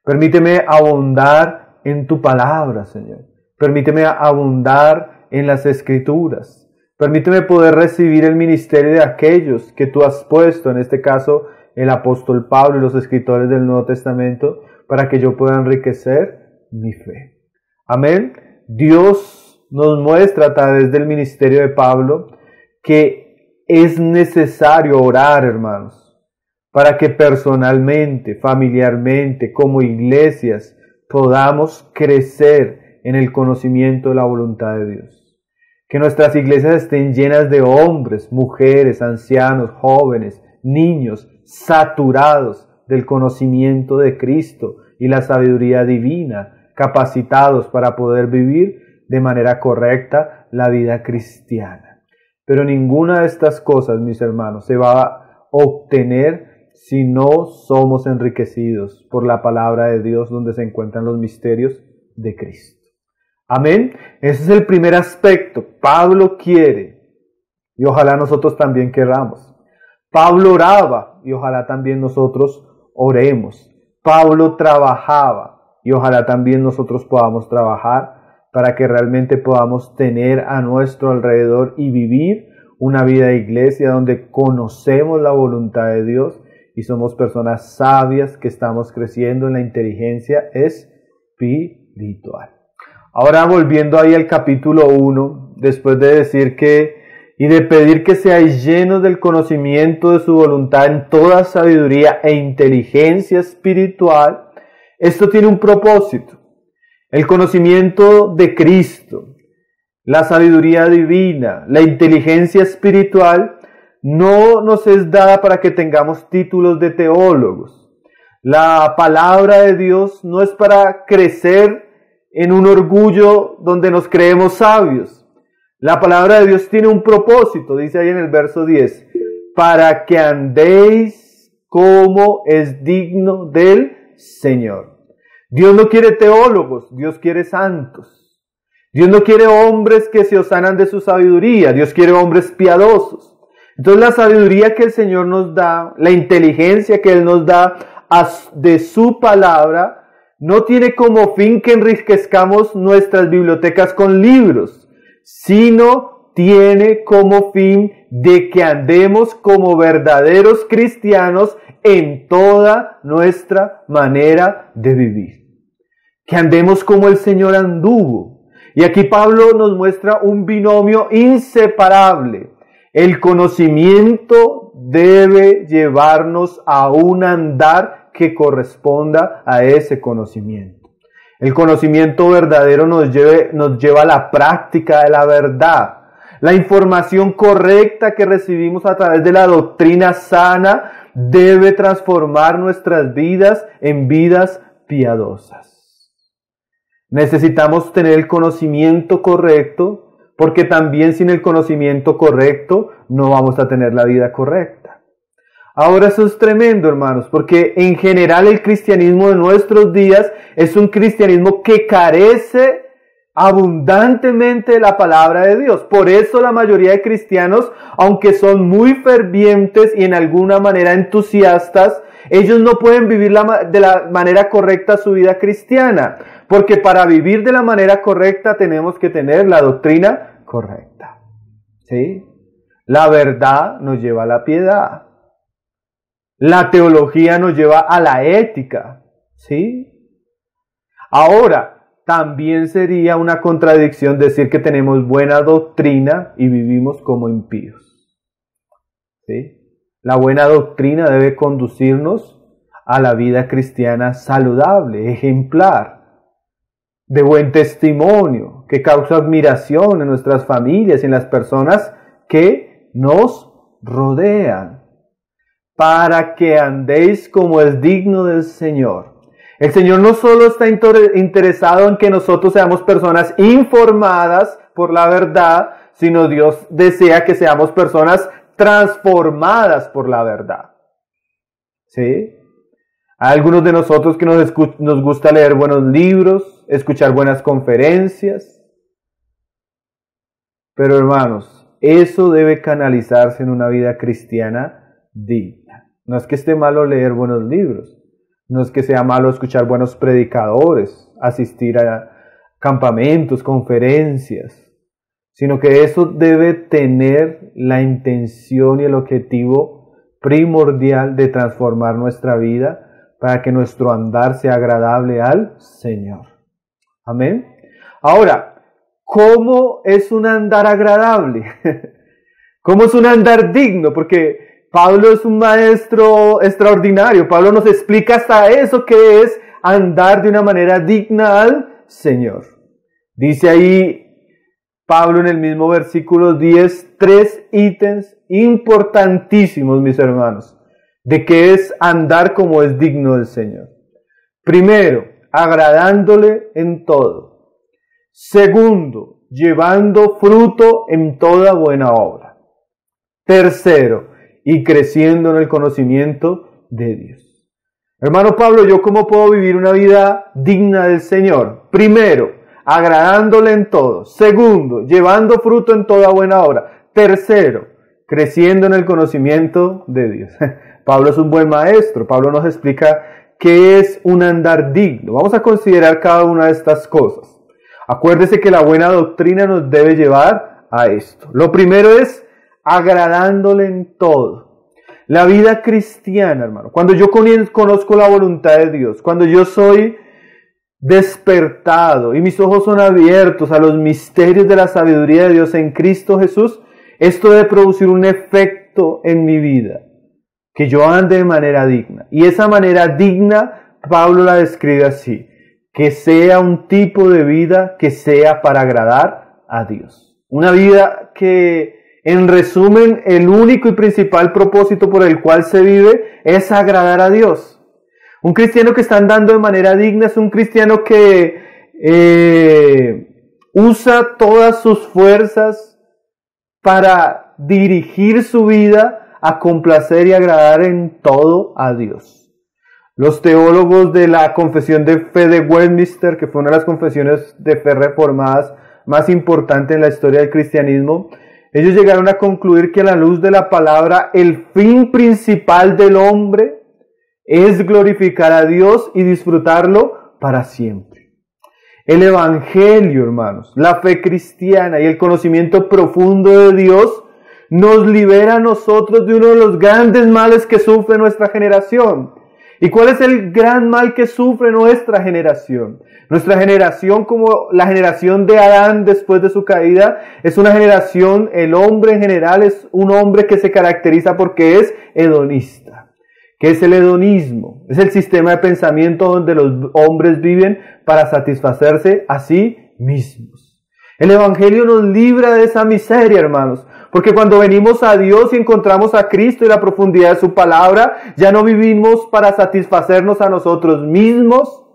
Permíteme abundar en tu palabra, Señor. Permíteme abundar en las Escrituras. Permíteme poder recibir el ministerio de aquellos que tú has puesto, en este caso el apóstol Pablo y los escritores del Nuevo Testamento, para que yo pueda enriquecer mi fe. Amén. Dios nos muestra a través del ministerio de Pablo que es necesario orar, hermanos, para que personalmente, familiarmente, como iglesias, podamos crecer en el conocimiento de la voluntad de Dios. Que nuestras iglesias estén llenas de hombres, mujeres, ancianos, jóvenes, niños, saturados del conocimiento de Cristo y la sabiduría divina, capacitados para poder vivir de manera correcta la vida cristiana. Pero ninguna de estas cosas, mis hermanos, se va a obtener si no somos enriquecidos por la palabra de Dios, donde se encuentran los misterios de Cristo. Amén. Ese es el primer aspecto. Pablo quiere, y ojalá nosotros también queramos. Pablo oraba, y ojalá también nosotros oremos. Pablo trabajaba, y ojalá también nosotros podamos trabajar para que realmente podamos tener a nuestro alrededor y vivir una vida de iglesia donde conocemos la voluntad de Dios y somos personas sabias que estamos creciendo en la inteligencia espiritual. Ahora volviendo ahí al capítulo 1, después de decir y de pedir que seáis llenos del conocimiento de su voluntad en toda sabiduría e inteligencia espiritual, esto tiene un propósito. El conocimiento de Cristo, la sabiduría divina, la inteligencia espiritual, no nos es dada para que tengamos títulos de teólogos. La palabra de Dios no es para crecer en un orgullo donde nos creemos sabios. La palabra de Dios tiene un propósito, dice ahí en el verso 10, para que andéis como es digno del Señor. Dios no quiere teólogos, Dios quiere santos. Dios no quiere hombres que se osanan de su sabiduría, Dios quiere hombres piadosos. Entonces la sabiduría que el Señor nos da, la inteligencia que Él nos da de su palabra, no tiene como fin que enriquezcamos nuestras bibliotecas con libros, sino tiene como fin de que andemos como verdaderos cristianos en toda nuestra manera de vivir. Que andemos como el Señor anduvo. Y aquí Pablo nos muestra un binomio inseparable. El conocimiento debe llevarnos a un andar que corresponda a ese conocimiento. El conocimiento verdadero nos lleva a la práctica de la verdad. La información correcta que recibimos a través de la doctrina sana debe transformar nuestras vidas en vidas piadosas. Necesitamos tener el conocimiento correcto, porque también sin el conocimiento correcto no vamos a tener la vida correcta. Ahora eso es tremendo, hermanos, porque en general el cristianismo de nuestros días es un cristianismo que carece abundantemente de la palabra de Dios. Por eso la mayoría de cristianos, aunque son muy fervientes y en alguna manera entusiastas, ellos no pueden vivir de la manera correcta su vida cristiana, porque para vivir de la manera correcta tenemos que tener la doctrina correcta. ¿Sí? La verdad nos lleva a la piedad. La teología nos lleva a la ética. ¿Sí? Ahora, también sería una contradicción decir que tenemos buena doctrina y vivimos como impíos. ¿Sí? La buena doctrina debe conducirnos a la vida cristiana saludable, ejemplar, de buen testimonio, que causa admiración en nuestras familias y en las personas que nos rodean, para que andéis como es digno del Señor. El Señor no solo está interesado en que nosotros seamos personas informadas por la verdad, sino Dios desea que seamos personas transformadas por la verdad. ¿Sí? Hay algunos de nosotros que nos gusta leer buenos libros, escuchar buenas conferencias. Pero hermanos, eso debe canalizarse en una vida cristiana digna. No es que esté malo leer buenos libros, no es que sea malo escuchar buenos predicadores, asistir a campamentos, conferencias, sino que eso debe tener la intención y el objetivo primordial de transformar nuestra vida para que nuestro andar sea agradable al Señor. Amén. Ahora, ¿cómo es un andar agradable? ¿Cómo es un andar digno? Porque Pablo es un maestro extraordinario. Pablo nos explica hasta eso que es andar de una manera digna al Señor. Dice ahí Pablo en el mismo versículo 10, 3 ítems importantísimos, mis hermanos, de qué es andar como es digno del Señor. Primero, agradándole en todo. Segundo, llevando fruto en toda buena obra. Tercero, y creciendo en el conocimiento de Dios. Hermano Pablo, ¿yo cómo puedo vivir una vida digna del Señor? Primero, agradándole en todo. Segundo, llevando fruto en toda buena obra. Tercero, creciendo en el conocimiento de Dios. Pablo es un buen maestro. Pablo nos explica qué es un andar digno. Vamos a considerar cada una de estas cosas. Acuérdese que la buena doctrina nos debe llevar a esto. Lo primero es agradándole en todo. La vida cristiana, hermano, cuando yo conozco la voluntad de Dios, cuando yo soy despertado y mis ojos son abiertos a los misterios de la sabiduría de Dios en Cristo Jesús, esto debe producir un efecto en mi vida, que yo ande de manera digna. Y esa manera digna, Pablo la describe así: que sea un tipo de vida que sea para agradar a Dios. Una vida que, en resumen, el único y principal propósito por el cual se vive es agradar a Dios. Un cristiano que está andando de manera digna es un cristiano que usa todas sus fuerzas para dirigir su vida a complacer y agradar en todo a Dios. Los teólogos de la Confesión de Fe de Westminster, que fue una de las confesiones de fe reformadas más importantes en la historia del cristianismo, ellos llegaron a concluir que a la luz de la palabra, el fin principal del hombre es glorificar a Dios y disfrutarlo para siempre. El Evangelio, hermanos, la fe cristiana y el conocimiento profundo de Dios nos libera a nosotros de uno de los grandes males que sufre nuestra generación. ¿Y cuál es el gran mal que sufre nuestra generación? Nuestra generación, como la generación de Adán después de su caída, es una generación, el hombre en general es un hombre que se caracteriza porque es hedonista. ¿Qué es el hedonismo? Es el sistema de pensamiento donde los hombres viven para satisfacerse a sí mismos. El Evangelio nos libra de esa miseria, hermanos, porque cuando venimos a Dios y encontramos a Cristo y la profundidad de su palabra, ya no vivimos para satisfacernos a nosotros mismos,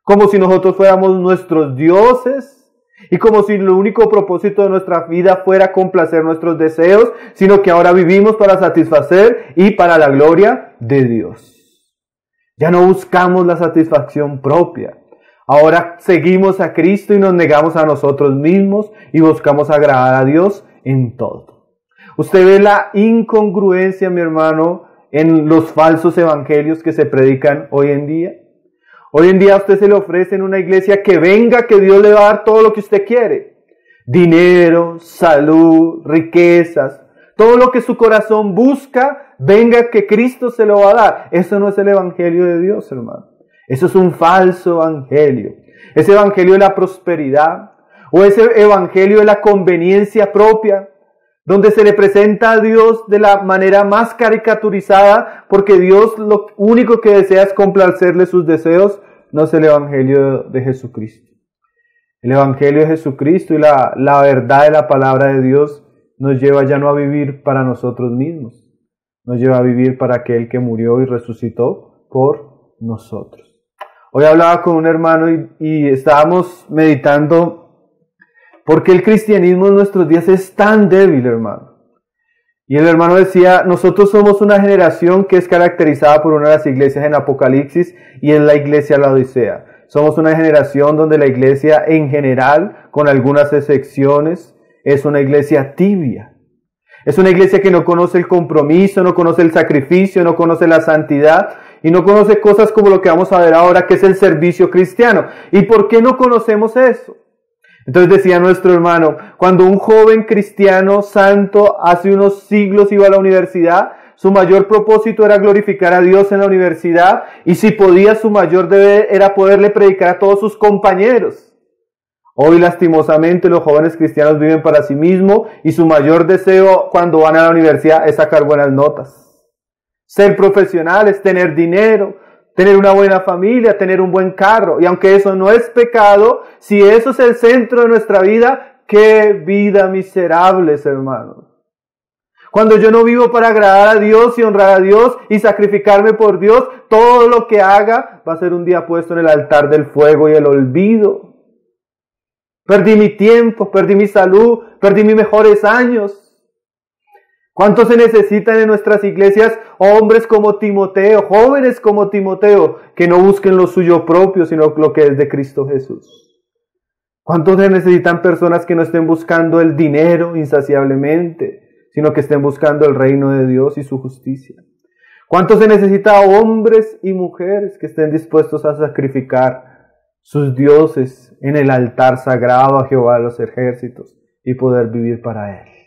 como si nosotros fuéramos nuestros dioses y como si el único propósito de nuestra vida fuera complacer nuestros deseos, sino que ahora vivimos para satisfacer y para la gloria de Dios. Ya no buscamos la satisfacción propia. Ahora seguimos a Cristo y nos negamos a nosotros mismos y buscamos agradar a Dios en todo. Usted ve la incongruencia, mi hermano, en los falsos evangelios que se predican hoy en día. Hoy en día a usted se le ofrece en una iglesia que venga, que Dios le va a dar todo lo que usted quiere. Dinero, salud, riquezas, todo lo que su corazón busca, venga que Cristo se lo va a dar. Eso no es el evangelio de Dios, hermano. Eso es un falso evangelio. Ese evangelio de la prosperidad o ese evangelio de la conveniencia propia, donde se le presenta a Dios de la manera más caricaturizada, porque Dios lo único que desea es complacerle sus deseos, no es el evangelio de Jesucristo. El evangelio de Jesucristo y la verdad de la palabra de Dios nos lleva ya no a vivir para nosotros mismos, nos lleva a vivir para aquel que murió y resucitó por nosotros. Hoy hablaba con un hermano y estábamos meditando por qué el cristianismo en nuestros días es tan débil, hermano. Y el hermano decía, nosotros somos una generación que es caracterizada por una de las iglesias en Apocalipsis y es la iglesia Laodicea. Somos una generación donde la iglesia en general, con algunas excepciones, es una iglesia tibia. Es una iglesia que no conoce el compromiso, no conoce el sacrificio, no conoce la santidad y no conoce cosas como lo que vamos a ver ahora, que es el servicio cristiano. ¿Y por qué no conocemos eso? Entonces decía nuestro hermano, cuando un joven cristiano santo hace unos siglos iba a la universidad, su mayor propósito era glorificar a Dios en la universidad y si podía su mayor deber era poderle predicar a todos sus compañeros. Hoy lastimosamente los jóvenes cristianos viven para sí mismos y su mayor deseo cuando van a la universidad es sacar buenas notas. Ser profesionales, tener dinero, tener una buena familia, tener un buen carro. Y aunque eso no es pecado, si eso es el centro de nuestra vida, ¡qué vida miserables, hermanos! Cuando yo no vivo para agradar a Dios y honrar a Dios y sacrificarme por Dios, todo lo que haga va a ser un día puesto en el altar del fuego y el olvido. Perdí mi tiempo, perdí mi salud, perdí mis mejores años. ¿Cuántos se necesitan en nuestras iglesias hombres como Timoteo, jóvenes como Timoteo, que no busquen lo suyo propio, sino lo que es de Cristo Jesús? ¿Cuántos se necesitan personas que no estén buscando el dinero insaciablemente, sino que estén buscando el reino de Dios y su justicia? ¿Cuántos se necesita hombres y mujeres que estén dispuestos a sacrificar sus dioses en el altar sagrado a Jehová de los ejércitos y poder vivir para Él?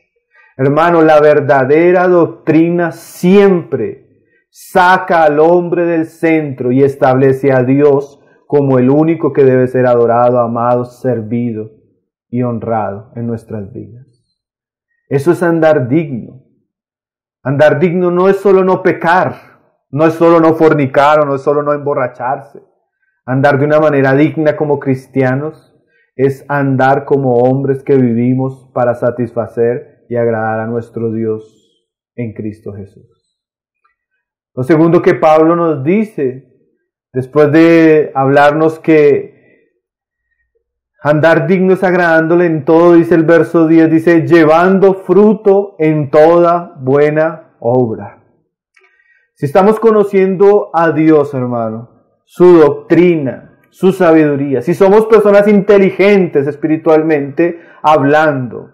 Hermano, la verdadera doctrina siempre saca al hombre del centro y establece a Dios como el único que debe ser adorado, amado, servido y honrado en nuestras vidas. Eso es andar digno. Andar digno no es solo no pecar, no es solo no fornicar o no es solo no emborracharse. Andar de una manera digna como cristianos es andar como hombres que vivimos para satisfacer y agradar a nuestro Dios en Cristo Jesús. Lo segundo que Pablo nos dice, después de hablarnos que andar digno es agradándole en todo, dice el verso 10, dice, llevando fruto en toda buena obra. Si estamos conociendo a Dios, hermano, su doctrina, su sabiduría, si somos personas inteligentes espiritualmente hablando,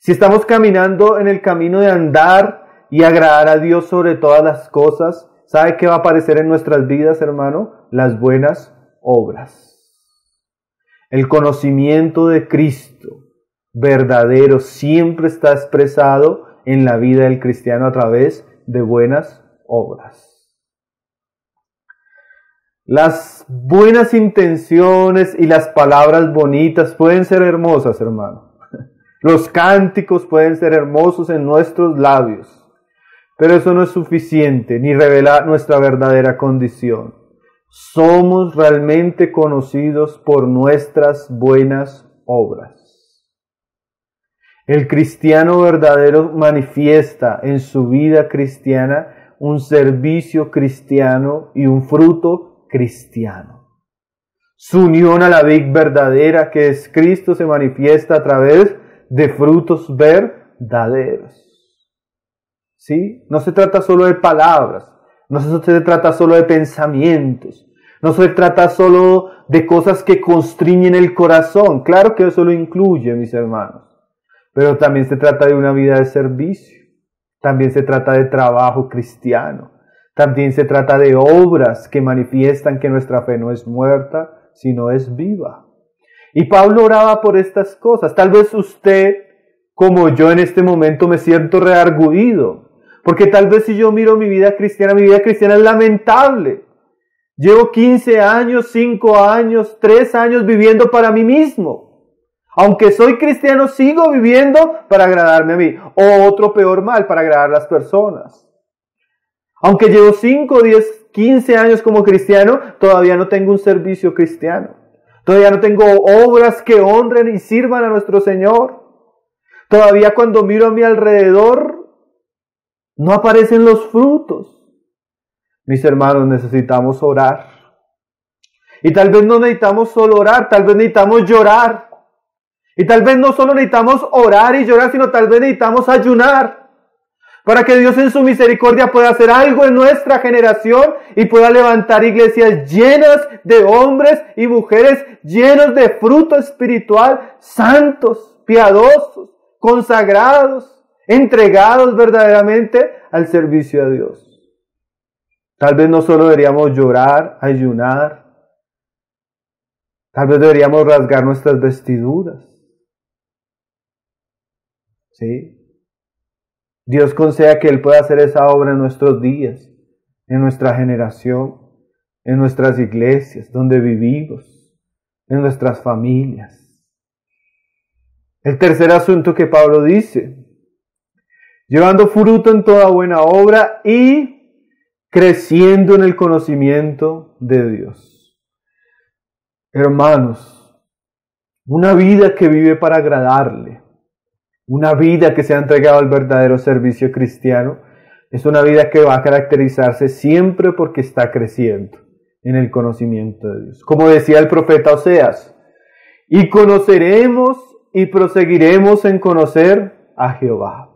si estamos caminando en el camino de andar y agradar a Dios sobre todas las cosas, ¿sabe qué va a aparecer en nuestras vidas, hermano? Las buenas obras. El conocimiento de Cristo verdadero siempre está expresado en la vida del cristiano a través de buenas obras. Las buenas intenciones y las palabras bonitas pueden ser hermosas, hermano. Los cánticos pueden ser hermosos en nuestros labios, pero eso no es suficiente ni revela nuestra verdadera condición. Somos realmente conocidos por nuestras buenas obras. El cristiano verdadero manifiesta en su vida cristiana un servicio cristiano y un fruto cristiano. Su unión a la vid verdadera, que es Cristo, se manifiesta a través de frutos verdaderos. ¿Sí? No se trata solo de palabras, no se trata solo de pensamientos, no se trata solo de cosas que constriñen el corazón. Claro que eso lo incluye, mis hermanos, pero también se trata de una vida de servicio, también se trata de trabajo cristiano, también se trata de obras que manifiestan que nuestra fe no es muerta, sino es viva. Y Pablo oraba por estas cosas. Tal vez usted, como yo en este momento, me siento reargüido, porque tal vez si yo miro mi vida cristiana es lamentable. Llevo 15 años, 5 años, 3 años viviendo para mí mismo. Aunque soy cristiano, sigo viviendo para agradarme a mí. O otro peor mal, para agradar a las personas. Aunque llevo 5, 10, 15 años como cristiano, todavía no tengo un servicio cristiano. Todavía no tengo obras que honren y sirvan a nuestro Señor. Todavía cuando miro a mi alrededor, no aparecen los frutos. Mis hermanos, necesitamos orar. Y tal vez no necesitamos solo orar, tal vez necesitamos llorar. Y tal vez no solo necesitamos orar y llorar, sino tal vez necesitamos ayunar. Para que Dios en su misericordia pueda hacer algo en nuestra generación y pueda levantar iglesias llenas de hombres y mujeres llenos de fruto espiritual, santos, piadosos, consagrados, entregados verdaderamente al servicio de Dios. Tal vez no solo deberíamos llorar, ayunar, tal vez deberíamos rasgar nuestras vestiduras. ¿Sí? Dios conceda que Él pueda hacer esa obra en nuestros días, en nuestra generación, en nuestras iglesias, donde vivimos, en nuestras familias. El tercer asunto que Pablo dice, llevando fruto en toda buena obra y creciendo en el conocimiento de Dios. Hermanos, una vida que vive para agradarle, una vida que se ha entregado al verdadero servicio cristiano, es una vida que va a caracterizarse siempre porque está creciendo en el conocimiento de Dios. Como decía el profeta Oseas, y conoceremos y proseguiremos en conocer a Jehová.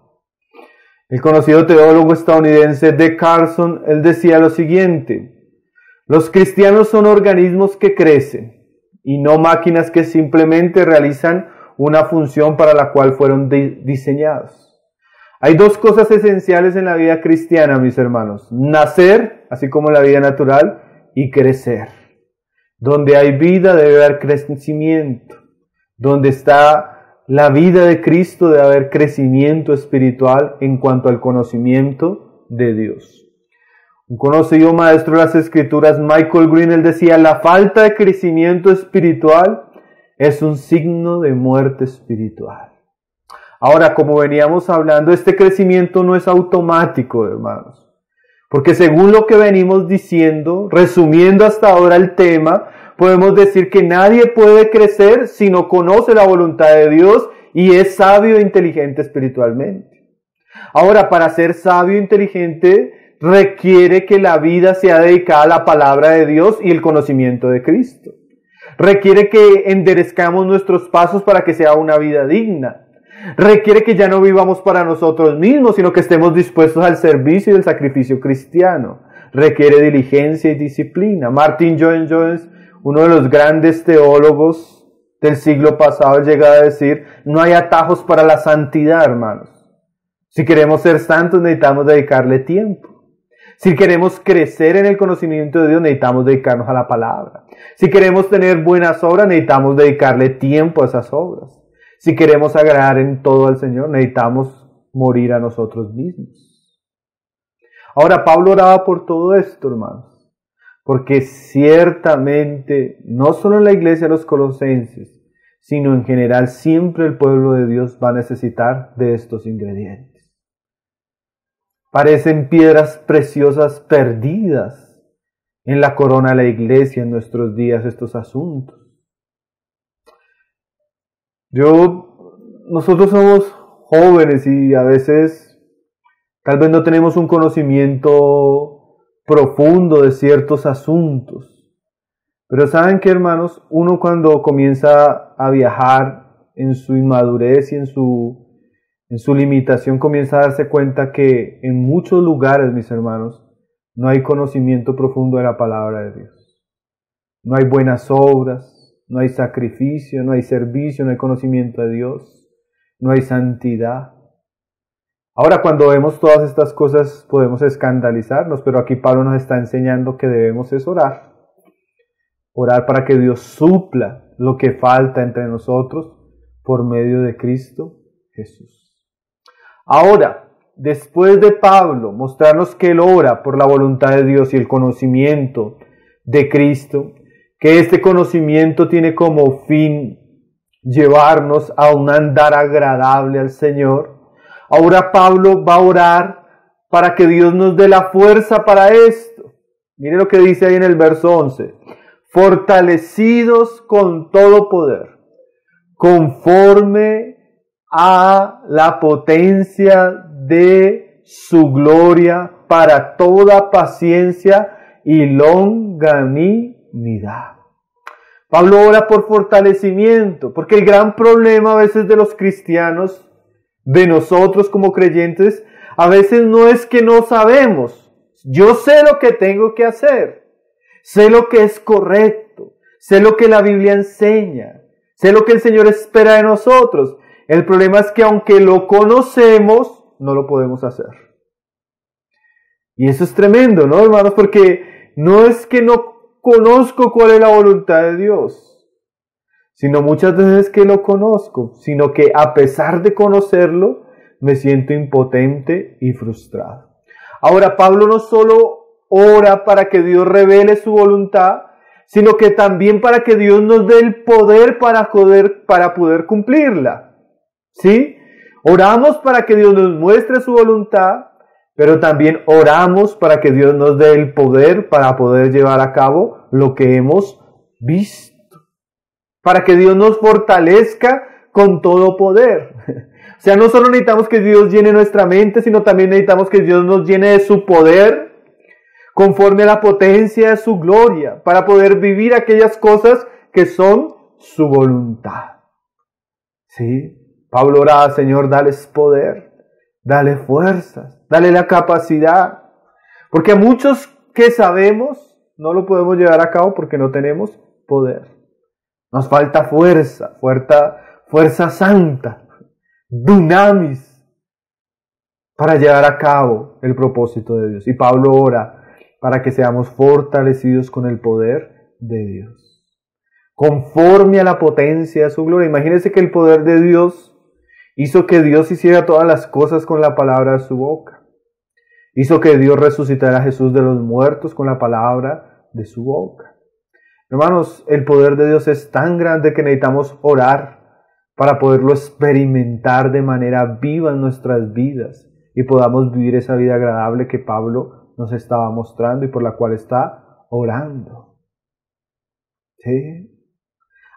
El conocido teólogo estadounidense D. Carson, él decía lo siguiente: los cristianos son organismos que crecen y no máquinas que simplemente realizan una función para la cual fueron diseñados. Hay dos cosas esenciales en la vida cristiana, mis hermanos: nacer, así como en la vida natural, y crecer. Donde hay vida debe haber crecimiento. Donde está la vida de Cristo debe haber crecimiento espiritual en cuanto al conocimiento de Dios. Un conocido maestro de las Escrituras, Michael Green, él decía, la falta de crecimiento espiritual es un signo de muerte espiritual. Ahora, como veníamos hablando, este crecimiento no es automático, hermanos. Porque según lo que venimos diciendo, resumiendo hasta ahora el tema, podemos decir que nadie puede crecer si no conoce la voluntad de Dios y es sabio e inteligente espiritualmente. Ahora, para ser sabio e inteligente, requiere que la vida sea dedicada a la palabra de Dios y el conocimiento de Cristo. Requiere que enderezcamos nuestros pasos para que sea una vida digna. Requiere que ya no vivamos para nosotros mismos, sino que estemos dispuestos al servicio y al sacrificio cristiano. Requiere diligencia y disciplina. Martin Lloyd-Jones, uno de los grandes teólogos del siglo pasado, llega a decir, no hay atajos para la santidad, hermanos. Si queremos ser santos, necesitamos dedicarle tiempo. Si queremos crecer en el conocimiento de Dios, necesitamos dedicarnos a la palabra. Si queremos tener buenas obras, necesitamos dedicarle tiempo a esas obras. Si queremos agradar en todo al Señor, necesitamos morir a nosotros mismos. Ahora, Pablo oraba por todo esto, hermanos, porque ciertamente, no solo en la iglesia de los Colosenses, sino en general, siempre el pueblo de Dios va a necesitar de estos ingredientes. Parecen piedras preciosas perdidas en la corona de la iglesia en nuestros días estos asuntos. Nosotros somos jóvenes y a veces tal vez no tenemos un conocimiento profundo de ciertos asuntos. Pero ¿saben qué, hermanos? Uno cuando comienza a viajar en su inmadurez y en su limitación, comienza a darse cuenta que en muchos lugares, mis hermanos, no hay conocimiento profundo de la palabra de Dios. No hay buenas obras, no hay sacrificio, no hay servicio, no hay conocimiento de Dios, no hay santidad. Ahora, cuando vemos todas estas cosas podemos escandalizarnos, pero aquí Pablo nos está enseñando que debemos es orar. Orar para que Dios supla lo que falta entre nosotros por medio de Cristo Jesús. Ahora, después de Pablo mostrarnos que él ora por la voluntad de Dios y el conocimiento de Cristo, que este conocimiento tiene como fin llevarnos a un andar agradable al Señor, ahora Pablo va a orar para que Dios nos dé la fuerza para esto. Mire lo que dice ahí en el verso 11. Fortalecidos con todo poder, conforme a la potencia de su gloria, para toda paciencia y longanimidad. Pablo ora por fortalecimiento, porque el gran problema a veces de los cristianos, de nosotros como creyentes, a veces no es que no sabemos. Yo sé lo que tengo que hacer, sé lo que es correcto, sé lo que la Biblia enseña, sé lo que el Señor espera de nosotros. El problema es que aunque lo conocemos, no lo podemos hacer. Y eso es tremendo, ¿no, hermanos? Porque no es que no conozco cuál es la voluntad de Dios, sino muchas veces que lo conozco, sino que a pesar de conocerlo, me siento impotente y frustrado. Ahora, Pablo no solo ora para que Dios revele su voluntad, sino que también para que Dios nos dé el poder para poder cumplirla. ¿Sí? Oramos para que Dios nos muestre su voluntad, pero también oramos para que Dios nos dé el poder para poder llevar a cabo lo que hemos visto. Para que Dios nos fortalezca con todo poder. O sea, no solo necesitamos que Dios llene nuestra mente, sino también necesitamos que Dios nos llene de su poder, conforme a la potencia de su gloria, para poder vivir aquellas cosas que son su voluntad. ¿Sí? Pablo oraba, Señor, dales poder, dale fuerzas, dale la capacidad. Porque a muchos que sabemos, no lo podemos llevar a cabo porque no tenemos poder. Nos falta fuerza santa, dunamis, para llevar a cabo el propósito de Dios. Y Pablo ora para que seamos fortalecidos con el poder de Dios, conforme a la potencia de su gloria. Imagínense que el poder de Dios hizo que Dios hiciera todas las cosas con la palabra de su boca. Hizo que Dios resucitara a Jesús de los muertos con la palabra de su boca. Hermanos, el poder de Dios es tan grande que necesitamos orar para poderlo experimentar de manera viva en nuestras vidas y podamos vivir esa vida agradable que Pablo nos estaba mostrando y por la cual está orando. ¿Sí?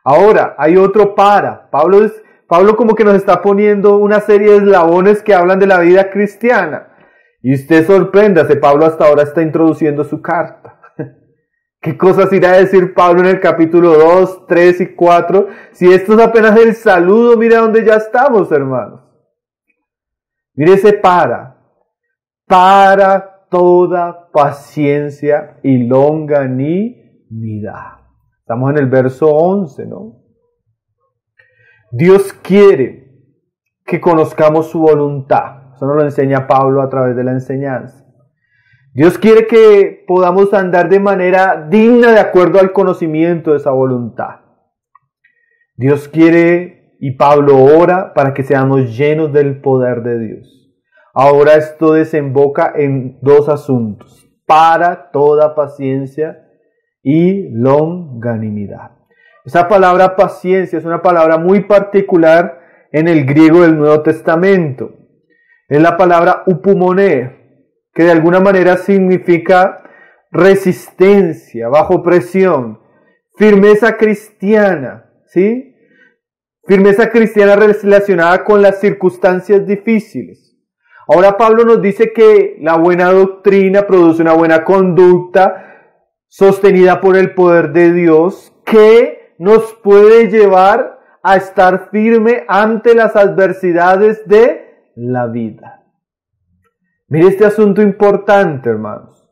Ahora, hay otro para. Pablo como que nos está poniendo una serie de eslabones que hablan de la vida cristiana. Y usted sorpréndase, Pablo hasta ahora está introduciendo su carta. ¿Qué cosas irá a decir Pablo en el capítulo 2, 3 y 4? Si esto es apenas el saludo, mire a dónde ya estamos, hermanos. Mire ese para toda paciencia y longanimidad. Estamos en el verso 11, ¿no? Dios quiere que conozcamos su voluntad. Eso nos lo enseña Pablo a través de la enseñanza. Dios quiere que podamos andar de manera digna de acuerdo al conocimiento de esa voluntad. Dios quiere, y Pablo ora para que seamos llenos del poder de Dios. Ahora esto desemboca en dos asuntos: para toda paciencia y longanimidad. Esa palabra paciencia es una palabra muy particular en el griego del Nuevo Testamento. Es la palabra upumone, que de alguna manera significa resistencia, bajo presión, firmeza cristiana, ¿sí? Firmeza cristiana relacionada con las circunstancias difíciles. Ahora Pablo nos dice que la buena doctrina produce una buena conducta, sostenida por el poder de Dios, que nos puede llevar a estar firme ante las adversidades de la vida. Mire este asunto importante, hermanos.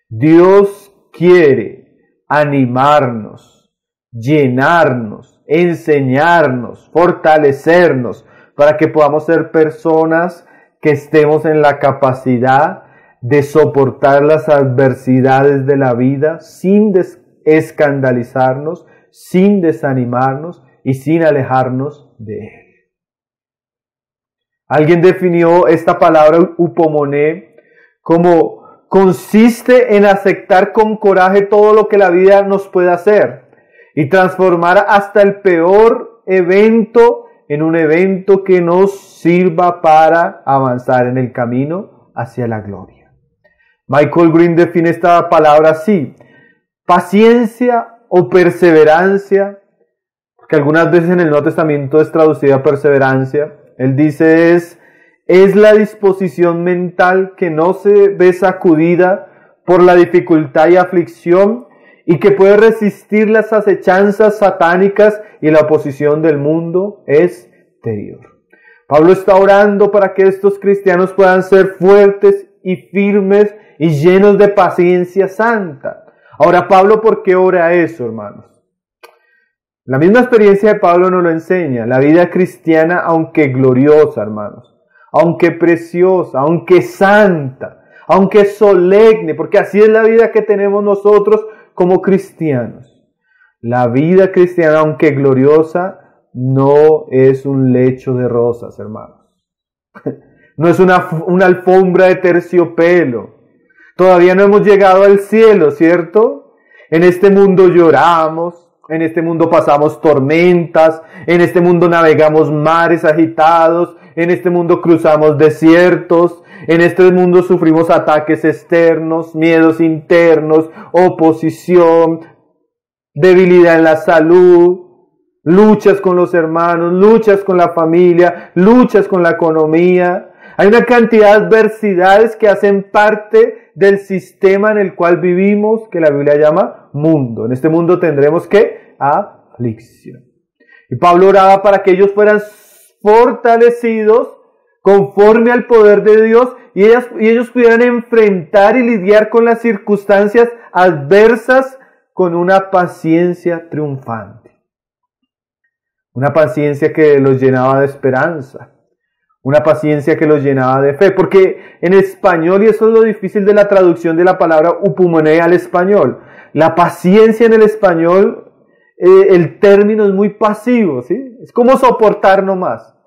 Dios quiere animarnos, llenarnos, enseñarnos, fortalecernos, para que podamos ser personas que estemos en la capacidad de soportar las adversidades de la vida sin escandalizarnos, sin desanimarnos y sin alejarnos de Él. Alguien definió esta palabra upomoné como consiste en aceptar con coraje todo lo que la vida nos puede hacer y transformar hasta el peor evento en un evento que nos sirva para avanzar en el camino hacia la gloria. Michael Green define esta palabra así: paciencia o perseverancia, que algunas veces en el Nuevo Testamento es traducida perseverancia. Él dice es la disposición mental que no se ve sacudida por la dificultad y aflicción y que puede resistir las acechanzas satánicas y la oposición del mundo exterior. Pablo está orando para que estos cristianos puedan ser fuertes y firmes y llenos de paciencia santa. Ahora, Pablo, ¿por qué ora eso, hermanos? La misma experiencia de Pablo nos lo enseña. La vida cristiana, aunque gloriosa, hermanos, aunque preciosa, aunque santa, aunque solemne, porque así es la vida que tenemos nosotros como cristianos. La vida cristiana, aunque gloriosa, no es un lecho de rosas, hermanos. No es una alfombra de terciopelo. Todavía no hemos llegado al cielo, ¿cierto? En este mundo lloramos. En este mundo pasamos tormentas, en este mundo navegamos mares agitados, en este mundo cruzamos desiertos, en este mundo sufrimos ataques externos, miedos internos, oposición, debilidad en la salud, luchas con los hermanos, luchas con la familia, luchas con la economía. Hay una cantidad de adversidades que hacen parte del sistema en el cual vivimos, que la Biblia llama mundo. En este mundo tendremos que aflicción. Y Pablo oraba para que ellos fueran fortalecidos conforme al poder de Dios y ellos pudieran enfrentar y lidiar con las circunstancias adversas con una paciencia triunfante. Una paciencia que los llenaba de esperanza. Una paciencia que los llenaba de fe. Porque en español, y eso es lo difícil de la traducción de la palabra upomoné al español, la paciencia en el español, el término es muy pasivo, ¿sí? Es como soportar nomás.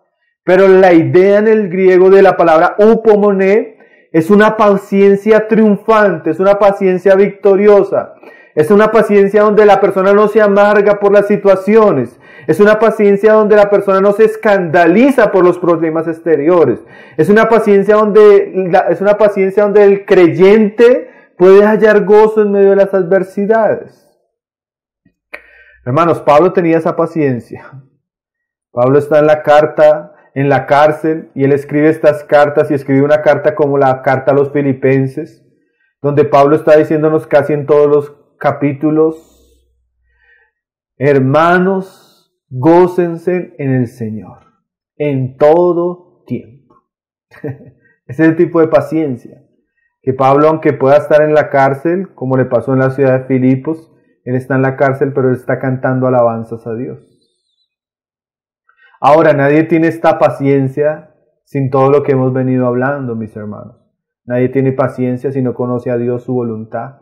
Pero la idea en el griego de la palabra upomoné es una paciencia triunfante, es una paciencia victoriosa. Es una paciencia donde la persona no se amarga por las situaciones. Es una paciencia donde la persona no se escandaliza por los problemas exteriores. Es una paciencia donde el creyente puede hallar gozo en medio de las adversidades. Hermanos, Pablo tenía esa paciencia. Pablo está en la cárcel, y él escribe estas cartas, y escribe una carta como la carta a los Filipenses, donde Pablo está diciéndonos casi en todos los capítulos: hermanos, gócense en el Señor, en todo tiempo. Ese es el tipo de paciencia que Pablo, aunque pueda estar en la cárcel, como le pasó en la ciudad de Filipos, él está en la cárcel, pero él está cantando alabanzas a Dios. Ahora, nadie tiene esta paciencia sin todo lo que hemos venido hablando, mis hermanos. Nadie tiene paciencia si no conoce a Dios, su voluntad,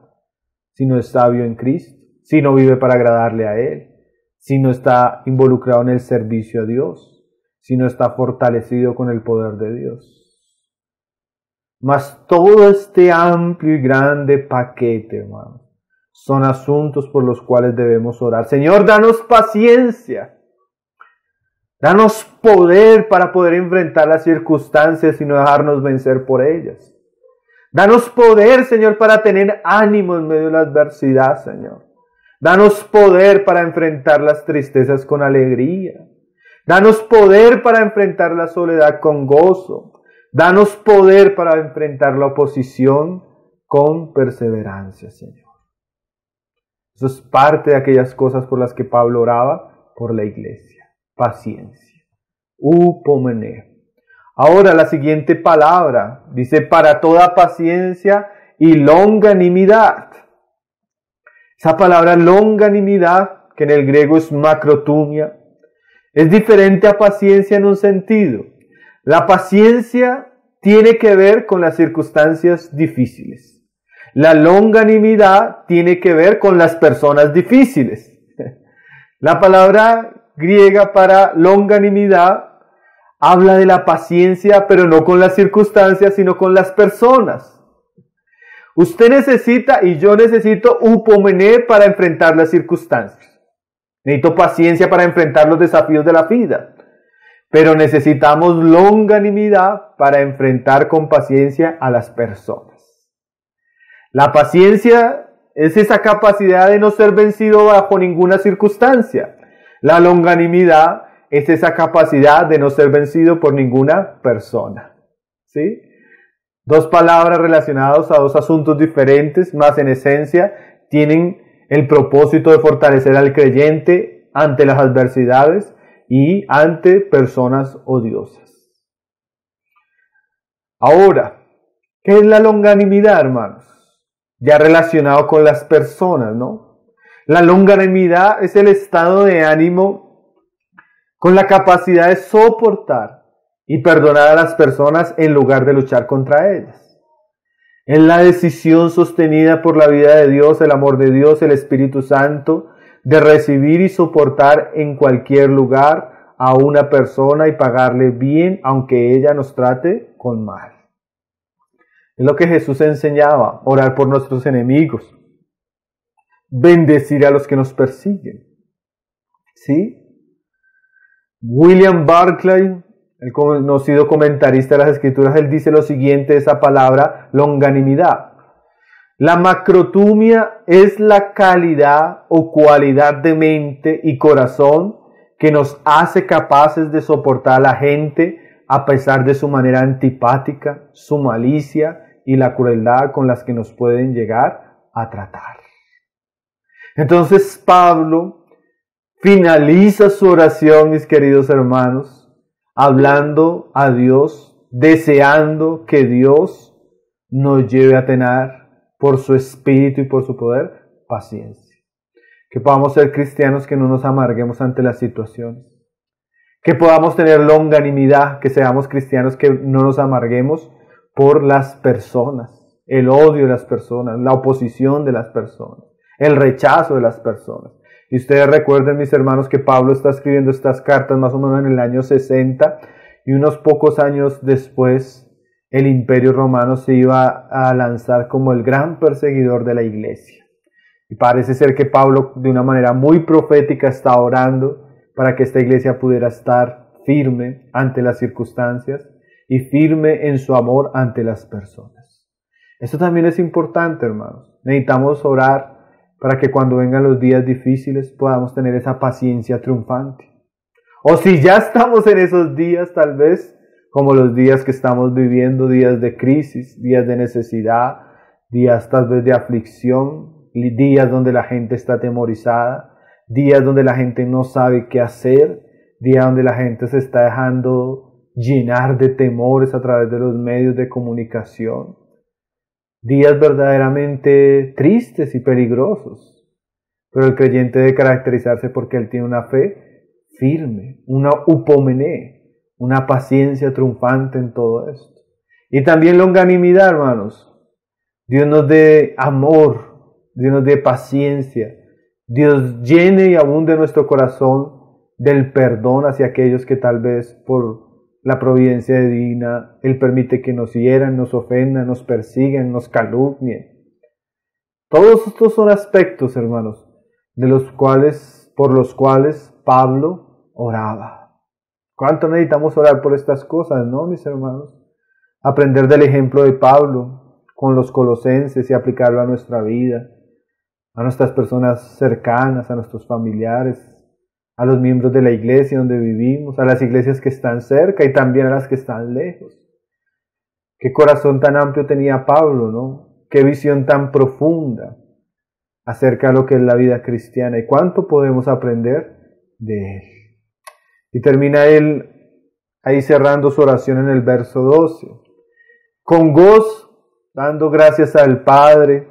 si no es sabio en Cristo, si no vive para agradarle a Él, si no está involucrado en el servicio a Dios, si no está fortalecido con el poder de Dios. Mas todo este amplio y grande paquete, hermano, son asuntos por los cuales debemos orar. Señor, danos paciencia. Danos poder para poder enfrentar las circunstancias y no dejarnos vencer por ellas. Danos poder, Señor, para tener ánimo en medio de la adversidad, Señor. Danos poder para enfrentar las tristezas con alegría. Danos poder para enfrentar la soledad con gozo. Danos poder para enfrentar la oposición con perseverancia, Señor. Eso es parte de aquellas cosas por las que Pablo oraba por la iglesia. Paciencia. Upomene. Ahora la siguiente palabra dice para toda paciencia y longanimidad. Esa palabra longanimidad, que en el griego es macrotumia, es diferente a paciencia en un sentido. La paciencia tiene que ver con las circunstancias difíciles. La longanimidad tiene que ver con las personas difíciles. La palabra griega para longanimidad habla de la paciencia, pero no con las circunstancias, sino con las personas. Usted necesita y yo necesito upomene para enfrentar las circunstancias. Necesito paciencia para enfrentar los desafíos de la vida. Pero necesitamos longanimidad para enfrentar con paciencia a las personas. La paciencia es esa capacidad de no ser vencido bajo ninguna circunstancia. La longanimidad es esa capacidad de no ser vencido por ninguna persona. ¿Sí? Dos palabras relacionadas a dos asuntos diferentes, mas en esencia tienen el propósito de fortalecer al creyente ante las adversidades y ante personas odiosas. Ahora, ¿qué es la longanimidad, hermanos? Ya relacionado con las personas, ¿no? La longanimidad es el estado de ánimo con la capacidad de soportar y perdonar a las personas en lugar de luchar contra ellas. Es la decisión sostenida por la vida de Dios, el amor de Dios, el Espíritu Santo, de recibir y soportar en cualquier lugar a una persona y pagarle bien, aunque ella nos trate con mal. Es lo que Jesús enseñaba, orar por nuestros enemigos, bendecir a los que nos persiguen. ¿Sí? William Barclay, el conocido comentarista de las Escrituras, él dice lo siguiente de esa palabra, longanimidad. La macrotumia es la calidad o cualidad de mente y corazón que nos hace capaces de soportar a la gente a pesar de su manera antipática, su malicia y la crueldad con las que nos pueden llegar a tratar. Entonces Pablo finaliza su oración, mis queridos hermanos, hablando a Dios, deseando que Dios nos lleve a tener por su espíritu y por su poder paciencia. Que podamos ser cristianos que no nos amarguemos ante las situaciones. Que podamos tener longanimidad, que seamos cristianos que no nos amarguemos por las personas, el odio de las personas, la oposición de las personas, el rechazo de las personas. Y ustedes recuerden, mis hermanos, que Pablo está escribiendo estas cartas más o menos en el año 60 y unos pocos años después el Imperio Romano se iba a lanzar como el gran perseguidor de la iglesia. Y parece ser que Pablo, de una manera muy profética, está orando para que esta iglesia pudiera estar firme ante las circunstancias y firme en su amor ante las personas. Esto también es importante, hermanos. Necesitamos orar para que cuando vengan los días difíciles podamos tener esa paciencia triunfante. O si ya estamos en esos días, tal vez, como los días que estamos viviendo, días de crisis, días de necesidad, días tal vez de aflicción, días donde la gente está atemorizada, días donde la gente no sabe qué hacer, días donde la gente se está dejando llenar de temores a través de los medios de comunicación, días verdaderamente tristes y peligrosos, pero el creyente debe caracterizarse porque él tiene una fe firme, una upomene, una paciencia triunfante en todo esto. Y también longanimidad, hermanos. Dios nos dé amor, Dios nos dé paciencia, Dios llene y abunde nuestro corazón del perdón hacia aquellos que tal vez por la providencia divina, Él permite que nos hieran, nos ofendan, nos persigan, nos calumnien. Todos estos son aspectos, hermanos, por los cuales Pablo oraba. ¿Cuánto necesitamos orar por estas cosas, no, mis hermanos? Aprender del ejemplo de Pablo con los colosenses y aplicarlo a nuestra vida, a nuestras personas cercanas, a nuestros familiares, a los miembros de la iglesia donde vivimos, a las iglesias que están cerca y también a las que están lejos. Qué corazón tan amplio tenía Pablo, ¿no? Qué visión tan profunda. acerca de lo que es la vida cristiana y cuánto podemos aprender de Él. Y termina Él ahí cerrando su oración en el verso 12. Con gozo, dando gracias al Padre,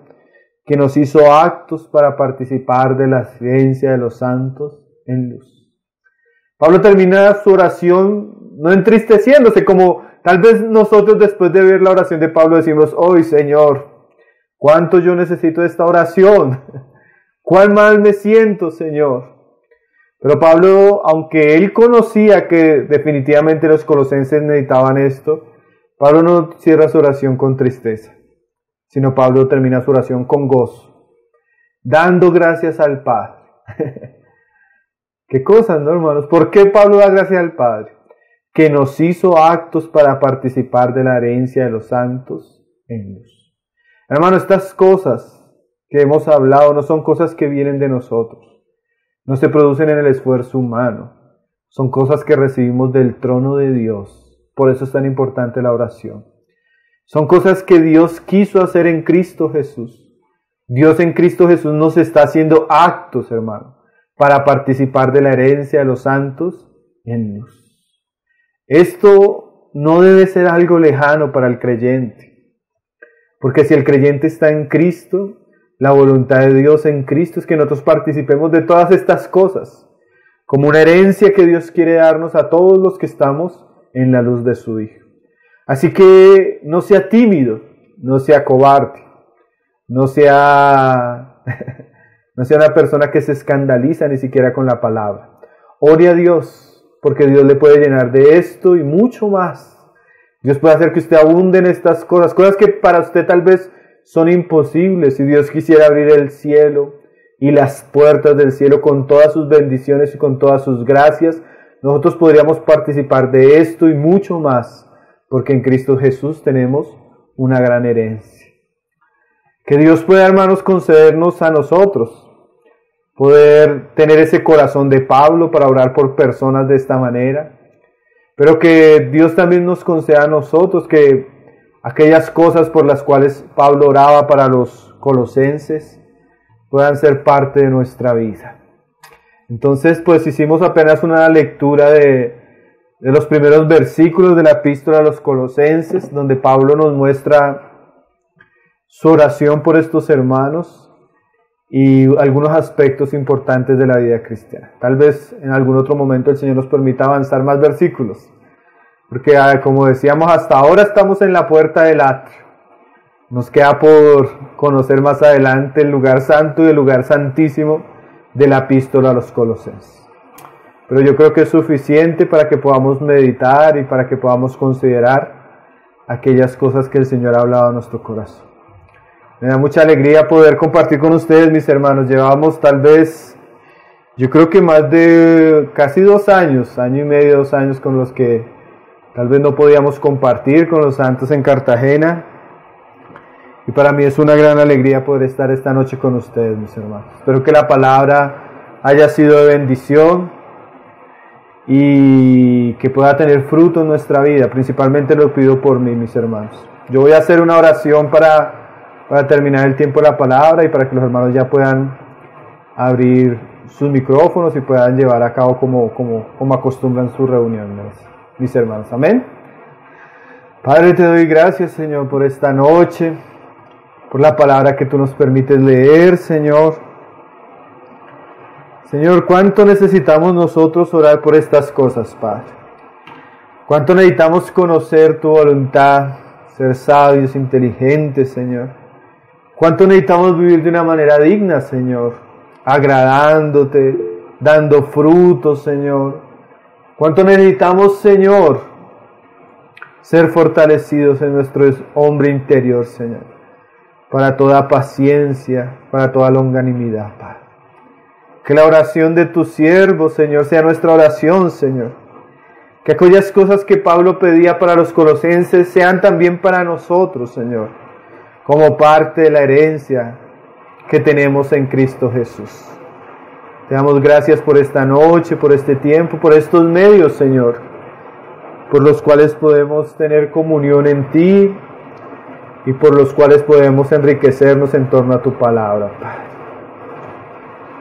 que nos hizo actos para participar de la ciencia de los santos en luz. Pablo termina su oración no entristeciéndose, como tal vez nosotros después de ver la oración de Pablo decimos, ¡ay, Señor! ¿Cuánto yo necesito de esta oración? ¿Cuán mal me siento, Señor? Pero Pablo, aunque él conocía que definitivamente los colosenses necesitaban esto, Pablo no cierra su oración con tristeza, sino Pablo termina su oración con gozo, dando gracias al Padre. ¿Qué cosas, no, hermanos? ¿Por qué Pablo da gracias al Padre? Que nos hizo actos para participar de la herencia de los santos en luz. Hermano, estas cosas que hemos hablado no son cosas que vienen de nosotros. No se producen en el esfuerzo humano. Son cosas que recibimos del trono de Dios. Por eso es tan importante la oración. Son cosas que Dios quiso hacer en Cristo Jesús. Dios en Cristo Jesús nos está haciendo actos, hermano, para participar de la herencia de los santos en luz. Esto no debe ser algo lejano para el creyente, porque si el creyente está en Cristo, la voluntad de Dios en Cristo es que nosotros participemos de todas estas cosas, como una herencia que Dios quiere darnos a todos los que estamos en la luz de su Hijo. Así que no sea tímido, no sea cobarde, no sea una persona que se escandaliza ni siquiera con la palabra. Ore a Dios, porque Dios le puede llenar de esto y mucho más. Dios puede hacer que usted abunde en estas cosas, cosas que para usted tal vez son imposibles. Si Dios quisiera abrir el cielo y las puertas del cielo con todas sus bendiciones y con todas sus gracias, nosotros podríamos participar de esto y mucho más, porque en Cristo Jesús tenemos una gran herencia. Que Dios pueda, hermanos, concedernos a nosotros poder tener ese corazón de Pablo para orar por personas de esta manera, pero que Dios también nos conceda a nosotros que aquellas cosas por las cuales Pablo oraba para los colosenses puedan ser parte de nuestra vida. Entonces, pues hicimos apenas una lectura de los primeros versículos de la epístola a los colosenses, donde Pablo nos muestra su oración por estos hermanos y algunos aspectos importantes de la vida cristiana. Tal vez en algún otro momento el Señor nos permita avanzar más versículos, porque como decíamos, hasta ahora estamos en la puerta del atrio. Nos queda por conocer más adelante el lugar santo y el lugar santísimo de la epístola a los colosenses. Pero yo creo que es suficiente para que podamos meditar y para que podamos considerar aquellas cosas que el Señor ha hablado a nuestro corazón. Me da mucha alegría poder compartir con ustedes, mis hermanos. Llevamos tal vez, yo creo que más de casi 2 años, año y medio, 2 años con los que tal vez no podíamos compartir con los santos en Cartagena. Y para mí es una gran alegría poder estar esta noche con ustedes, mis hermanos. Espero que la palabra haya sido de bendición y que pueda tener fruto en nuestra vida. Principalmente lo pido por mí, mis hermanos. Yo voy a hacer una oración para terminar el tiempo de la palabra y para que los hermanos ya puedan abrir sus micrófonos y puedan llevar a cabo como acostumbran sus reuniones, mis hermanos. Amén. Padre, te doy gracias, Señor, por esta noche, por la palabra que tú nos permites leer, Señor. Señor, ¿cuánto necesitamos nosotros orar por estas cosas, Padre? ¿Cuánto necesitamos conocer tu voluntad, ser sabios, inteligentes, Señor? ¿Cuánto necesitamos vivir de una manera digna, Señor? Agradándote, dando frutos, Señor. ¿Cuánto necesitamos, Señor, ser fortalecidos en nuestro hombre interior, Señor? Para toda paciencia, para toda longanimidad, Padre. Que la oración de tu siervo, Señor, sea nuestra oración, Señor. Que aquellas cosas que Pablo pedía para los colosenses sean también para nosotros, Señor, como parte de la herencia que tenemos en Cristo Jesús. Te damos gracias por esta noche, por este tiempo, por estos medios, Señor, por los cuales podemos tener comunión en ti y por los cuales podemos enriquecernos en torno a tu palabra, Padre.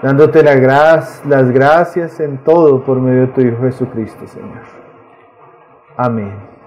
dándote las gracias en todo por medio de tu Hijo Jesucristo, Señor. Amén.